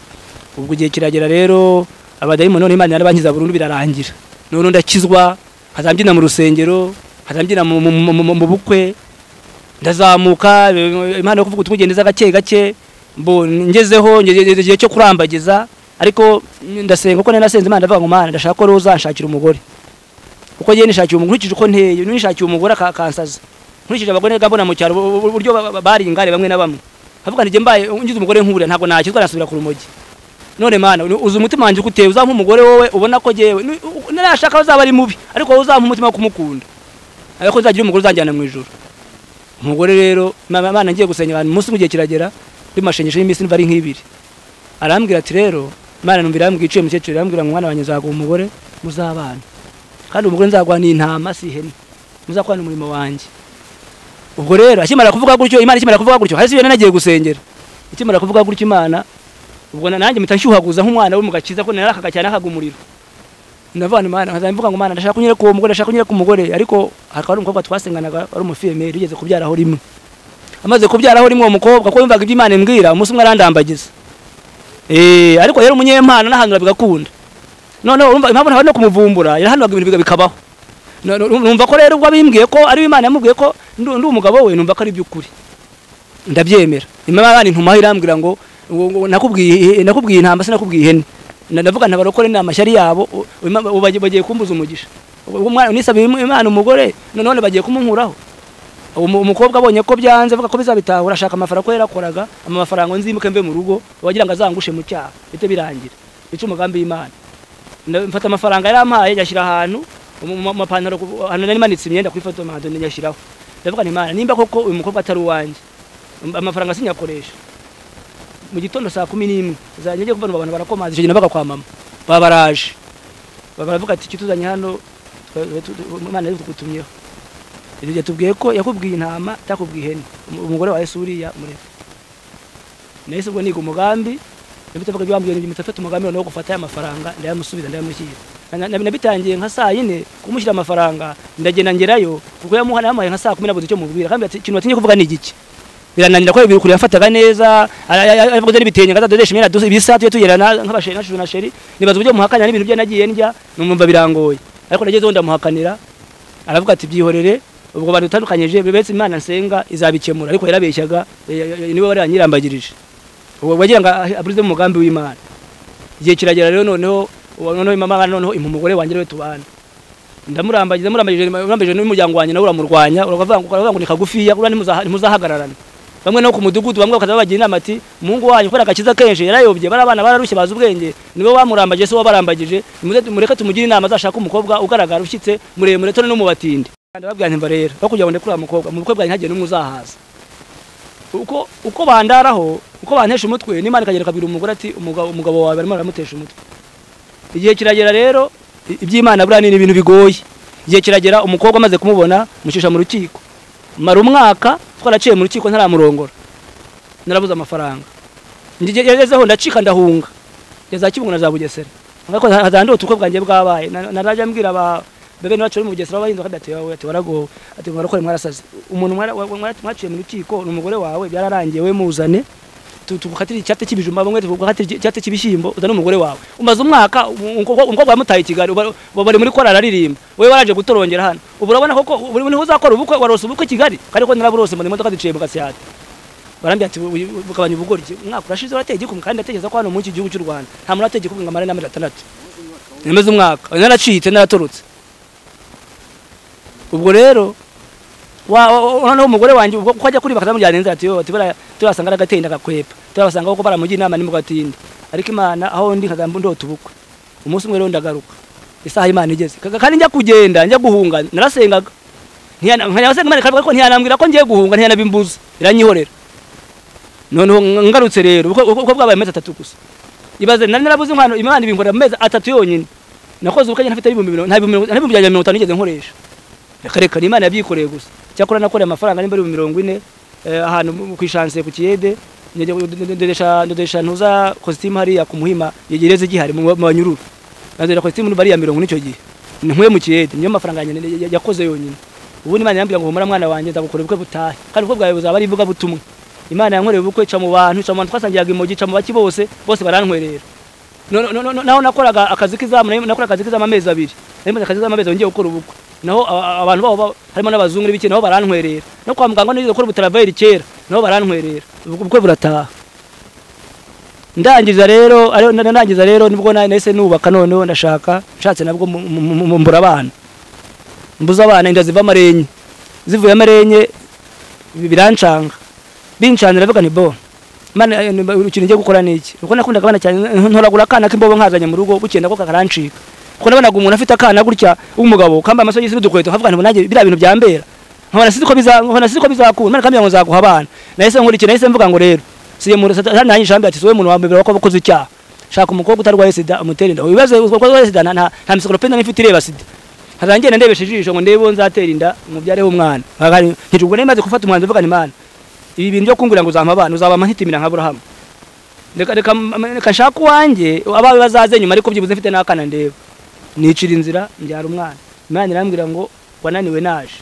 ubwo gihe kiragera rero abadayimoni none Imana yarabankiza burundu birarangira none ndakizwa hazambyina mu rusengero hazambyina mu bukwe ndazamuka Imana yo kuvuga utumugendeza gake mbo ngezeho ngejeje cyo kurambagiza ariko ndasenga uko nasenze Imana ndavuga ngo Mana ndashaka ko roza nshakira umugore uko giye nishakiye umugore nkurikije uko nteye nishakiye umugore akansaza nkurikije abagore gambona mu cyaro uburyo bari ingare bamwe na bamwe avuga nje mbaye ungize umugore nkure ntago nakizwa nasubira ku rumogi none Mana uzi umutima wanje ukuteye uzampa umugore wowe ubona ko jewe narashaka uzaba ari mubi ariko uzampa umutima wo kumukunda ariko uzagira umugore uzanjyana mu ijuru umugore rero Mana ngiye gusenya abantu umunsi mugiye kiragera bimashenyeshe y'imisi niba ari nk'ibiri arambwira ati rero Imana numvira yambwiye iciye mukecuru yambwira ngo mwana wanjye nzaguha umugore muzabana kandi umugore nzaguha n'intama si ihene muzakwana umurimo wanjye. Ubwo rero akimara kuvuga gutyo Imana ikimara kuvuga gutyo hasi yene nagiye gusengera ikimara kuvuga gutyo Imana ubwo nanjye mitanshyuhaguza nk'umwana we mugakiza ko narakaga cyane akagumuriro ndavana Imana nkazamvuga ngo Imana ndashaka kunyere ko umugore ndashaka kunyere ku mugore ariko hakaba umukobwa twasenganaga ari umufemeri yigeze kubyaraho rimwe amaze kubyaraho rimwe uwo mukobwa ko yumvaga ibyo Imana imbwira umunsi umwe arandambagiza ariko yari umunyempano n'ahantu bigakunda none urumva impamvu ntabwo no kumuvumbura yarahanwaga ibintu bikabaho numva ko rero ubwo abimbwiye ko ari Imana yamubwiye ko ndi umugabo we numva ko ari by'ukuri ndabyemera Imana ntumaho irambwira ngo nakubwiye intamba sinakubwiye ihene ndavuga ntabarokore n'amashyari yabo bagiye kumbuza umugisha umwana nisaba Imana umugore none bagiye kumunkuraho umukobwa abonye ko byanze avuga ko bizabitahura ashaka amafaranga ko yarakoraga amafaranga nzimuke mve mu rugo wagira ngo azangushe mu cyaha bite birangira bice umugambi w'Imana mfata amafaranga yarampaye yashyira ahantu amapantaro hano nari manitse imyenda ku ifoto mando nyashyiraho ndavuga Imana nimba koko uyu mukobwa atari uwanjye amafaranga sinyakoresha mu gitondo saa 11 zanjye kuva abantu barakomaza cyo nabaga kwa mama babaraje baravuga ati kituzanye hano Imana yadukutumyeho ibyo tubwiye ko yakubwiye intama takubwiye ihene umugore wa Yesu uriya muri nese ubwo niga umugambi nabitavuga byambwiye n'ibyo mutafata umugambi no gufata amafaranga ndayamusubiza ndayamushyira nabitangiye nka saa 4 kumushyira amafaranga ndagenda ngerayo kuko yamuhana yamaye nka saa 10 cyo mubwira kandi ati ikintu watinye kuvuga ni igiki birananira ko ibiri kuri yafataga neza avuga n'ibitenge ngatadodesha imyenda ibisatu yatugirana nk'abasheri nashuju na sheri nibaza ubyo muhakanya n'ibintu bye nagiye ndya numva birangoye ariko nageze onda muhakanira aravuga ati byihorere ubwo bantu utandukanyije bibetse Imana nsenga izabikemura ariko yarabeshyaga niwe wari yanyirambagirije ubwo bagira ngo aburize mu mugambi w'Imana igihe kiragera rero noneho mama noneho umugore wanjye we tubana ndamurambagije n'umuryango wanjye nawe uramurwanya uravuga ngo ni kagufiya kuri ntimuzahagararana bamwe no ku mudugudu bamwe bakaza bagira inama ati umuhungu wanyu ukora agakiza kenshi yarayobye bari abana bararushye baza ubwenge niwe wamurambagije se wabarambagije mureke tumugire inama azashaka umukobwa ugaragara ushyitse muremure tone no mubatinde ndababwira nti mba rero bakujya ngo ndekura umukobwa mu bukwe bwanjye ntagiye n'umwe uzahaza uko bandaraho uko bantesha umutwe n'Imana ikagera kabira umugore ati umugabo wawe barimo baramutesha umutwe igihe kiragera rero iby'Imana bura ni ibintu bigoye igihe kiragera umukobwa amaze kumubona mushisha mu rukiko mara umwaka twaraciye mu rukiko ntaramurongora narabuze amafaranga ngezeho ndacika ndahunga ngeza kibungo za Bugesera ariko hazandi utukwe bwanjye bwabaye naraje ambwira bebe nacu mu Bugesera bahinduka kadati yawe ati warago ati mwarakore mwarasaze umuntu mwaciye mu rukiko n'umugore wawe byararangiye we muzane tukukatira icyate kibijumba bamwe tukukatira icyate kibishimbo uzana umugore wawe umaze umwaka umukobwa yamutaye Kigali bari muri korara aririmba we waraje gutorongera hano ubu urabona koko buri muntu uzakora ubukwe warose ubukwe Kigali kandi ko naraburose mu modoka ziciye mu Gasyate barambye ati bukabanya ubugoryi umwaka urashize urateye igikumwe kandi ndategeza ko hano mu gihugu cy'u Rwanda nta muntu ategeka ngo amare n'amezi 6 nimeze umwaka naracitse naratorotse ubwo rero noneho umugore wanjye ubwo kwajya kuri bakamujyana inzira ati turasanga agatenda gakwepa turabasanga ko baramugira inama nimugatinde ariko Imana aho ndi kagambo ndoto ubukwe umunsi umwe rero ndagaruka isaha Imana igeze kandi njya kugenda njya guhunga narasengaga nkanyasenga Imana kavuga ko ntiyanambwira ko ngiye guhunga ntiyanabimbuza iranyihorera noneho ngarutse rero uko bwabaye amezi 3 gusa ibaze narabuze inkwano Imana ibinkorera amezi 3 yonyine nakoze ubukanye ntafite 250 nigeze nkoresha reka Imana yabyikoreye gusa cyakora nakoreye amafaranga nimba ari 40 ahantu kwishanse ku Kiyede ndedesha ntuza costume hari ya kumuhima yegereze gihari mu banyururu ndedesha costume bari ya 40 nicyo gihe nkwe mu Kiyede niyo mafaranga yakoze yonyine ubu Imana yambira ngo humura mwana wanjye ndagukora ubukwe butahe kandi ubwo bwawe buzaba ari ivuga butumwe Imana yankoreye ubukwe ca mu bantu twasangiraga imogi ca mu baki bose barantwerera naho nakoraga akazi k'izamu amezi 2 nari akazi k'izamu amezi ngiye gukora ubukwe naho abantu babo harimo n'abazungu n'ibiki naho barantwerera no kwa muganga nizo gukora ubutaraveri kera naho barantwerera ubukwe burataha ndangiza rero nibwo nahise nubaka noneho nshatse nabwo mbura abana mbuza abana inda ziva amarenye zivuye amarenye birancanga bincanira bavuga ni bo Mana ikintu ngiye gukora niki uko nakundaga abana cyane ntoragura akana k'imbobo nkazanye mu rugo bukenda ko kakarancika kuko nabonaga umuntu afite akana gutya umugabo kamba amaso y'isi n'udukweto havuga ngo nanjye bira bintu byambera nkabona siko bizakunda Mana kambya ngo nzaguha abana nahise nkurikira nahise mvuga ngo rero siye mu nanjye shambe ati sowe umuntu wambere wako bakoze icyaha shaka umukobwa utarwaye sida umutera inda wibaze uko arwaye sida nta encyclopedia n'ifite ireba sida hazangenda ndebeshe ijisho ngo ndebe nzatera inda mubyareho umwana ntijubwo nemaze gufata umwanzo mvuga ni mana ibi bintu byo kungurira ngo uzampa abana uzabama ntitimira nka Abraham reka shaka uwanjye abawe bazaze nyuma ariko byibuze mfite n'akana ndeba nicira inzira mbyara umwana Imana irambwira ngo wananiwe naje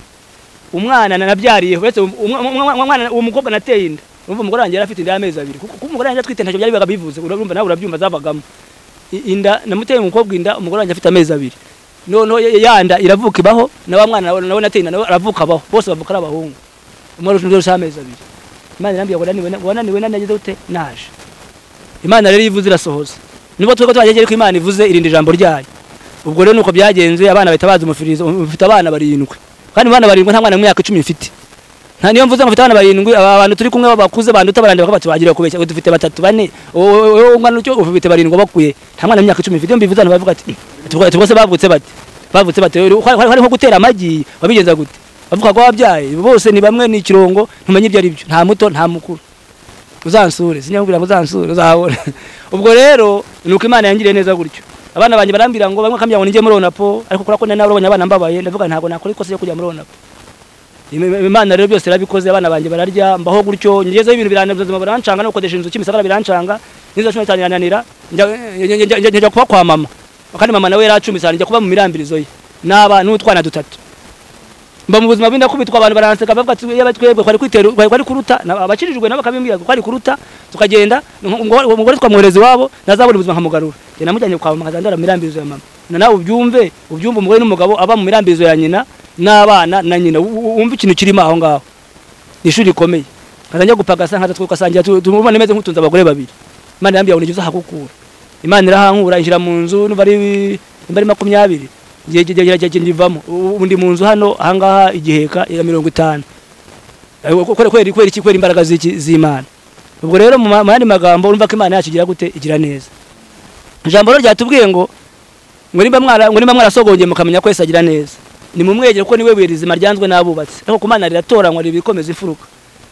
umwana nabyariye uretse umwana uwo mukobwa nateye inda urumva umugore wanjye yari afite inda y'amezi 2 kuko umugore wanjye atwite ntacyo byari bivuze urumva nawe urabyumva zavagamo inda namuteye umukobwa inda umugore wanjye afite amezi 2 no yanda iravuka ibaho na wa mwana nawe nateye inda nawe aravuka abaho bose bavuka ari abahungu umwana uje amezi 2 Imana irambwira ngo wananiwe nanagize ute naje Imana rero ivuze irasohoza nibo twego twagegere ko Imana ivuze irindi jambo ryayo ubwo rero nuko byagenze abana bahita umufirizo ufite abana 7 kandi abana 7 nta mwana mu myaka 10 mfite nta niyo mvuze ngo mfite abana 7 abantu turi kumwe bakuze banduta barandika ko batubagira kubeshya ngo dufite 3 4 wowe umwana cyo ufite 7 bakuye nta mwana mu myaka 10 mfite mbivuze abantu bavuga ati tubose bavutse bate hari nko gutera amagi wabigenza gute bavuga ko wabyaye bose ni bamwe ni kirongo ntumenye ibyo ari byo nta muto nta mukuru uzansure sinyakubwira ngo uzansure uzabona ubwo rero nuko Imana yangiriye neza gutyo abana banje barambira ngo bamwe kamya ngo ninje muri Onapo ariko kora ko nari nabonye abana mbabaye ndavuga ntago nakora ikose yo kujya muri Onapo Imana rero byose yarabikoze abana banje bararya mbaho gutyo ngezeho ibintu biranezeza barancanga no kodesha inzu kimisagara birancanga nizo cyo tanyananira njya kuba kwa mama kandi mama nawe yaracumisana njya kuba mu mirambirizo ye naba n'utwana 3 mba mu buzima bwinda kubitwa abantu baranseka bavuga ati yabatwebwe kwari kuruta abacirijwe nabo kabimbira kwari kuruta tukagenda umugore twamwohereza wabo nazabona ubuzima nkamugarura je namujyanye kwa mama kazandara mirambirizo ya mama na nawe ubyumve umugore n'umugabo aba mu mirambirizo ya nyina n'abana na nyina umva ikintu kirimo aho ngaho ishuri rikomeye kazanja gupagasa nkaza twukasangira tumubone meze nk'utunza abagore 2 Imana yambye ngo nigiza hakukura Imana irahankura injira mu nzu n'ubari 20 ngiye ndivamo ubundi mu nzu hano ahangaha igiheka ya 50 kwera imbaraga z'Imana ubwo rero mu yandi magambo urumva ko Imana yakigira gute igira neza ijambo rero ryatubwiye ngo nimba mwarasogongeye mukamenya ko Yesu agira neza ni mu mwegere ko niwe wirizima ryanzwe n'abubatsi ariko ku Mana riratoranywa ribikomeza imfuruka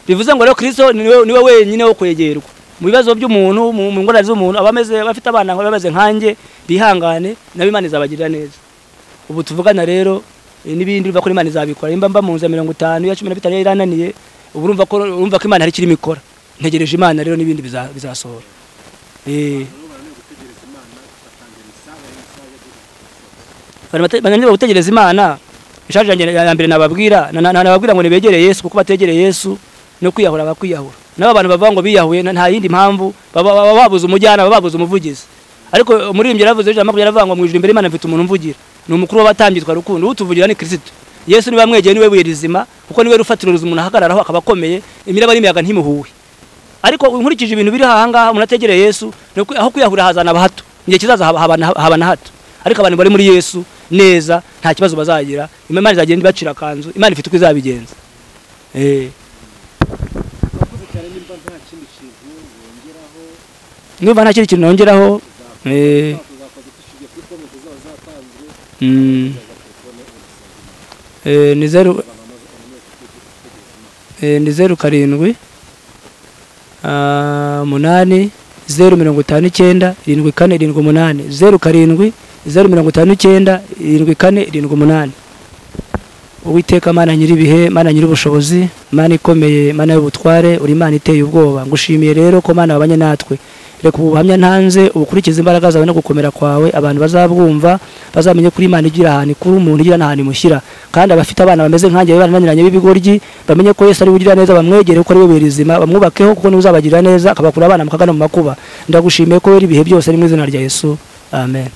bivuze ngo rero Kristo niwe wenyine wo kwegerwa mu bibazo by'umuntu mu ngorane z'umuntu abameze bafite abana bameze nkanjye bihangane nawe Imana izabagirira neza ubu tuvugana rero nibindi biva kuri Imana izabikora imba mu nzu 50 ya 15 yarananiye ubu urumva ko Imana hari kirimo ikora ntegereje Imana rero nibindi bizasohora bananiwe gutegereza Imana ishaje ya mbere nababwira ngo nibegere Yesu kuko bategereye Yesu no kwiyahura bakwiyahura nabo abantu bavuga ngo biyahuye nta yindi mpamvu babuze umujyana babuze umuvugizi ariko muri imbye yaravuze ijambo yaravuga ngo mwijuru imbere Imana mfite umuntu umvugira ni umukuru w'abatangitwa rukundo utuvugira ni Kristo Yesu niba mwegeye niwe wirizima kuko niwe rufatiro umuntu ahagararaho akaba akomeye imiraba n'imiyaga ntimuhuwe ariko nkurikije ibintu biri hahanga umuntu ategereye Yesu aho kwiyahura hazana abahato ngiye kizaza habana hato ariko abantu bari muri Yesu neza nta kibazo bazagira Imana izagenda ibacira kanzu Imana ifite uko izabigenza niba nta kintu nongeraho ni 0 7 8 059 7478 07 059 7478 Uwiteka Mana nyiribihe Mana nyirubushobozi Mana ikomeye Mana y'ubutware uri Imana iteye ubwoba ngushimiye rero ko Mana wabanye natwe reka ubuhamya ntanze ubukurikiza imbaraga zawe no gukomera kwawe abantu bazabwumva bazamenye kuri Imana igira ahantu kuri umuntu igira n'ahantu imushyira kandi abafite abana bameze nkanjye bananiranye b'ibigoryi bamenye ko Yesu ari ugira neza bamwegere ko ari we birizima bamwubakeho kuko niwe uzabagirira neza akabakura abana mukagana mu makuba ndagushimiye ko weri ibihe byose ari mu izina rya Yesu amen.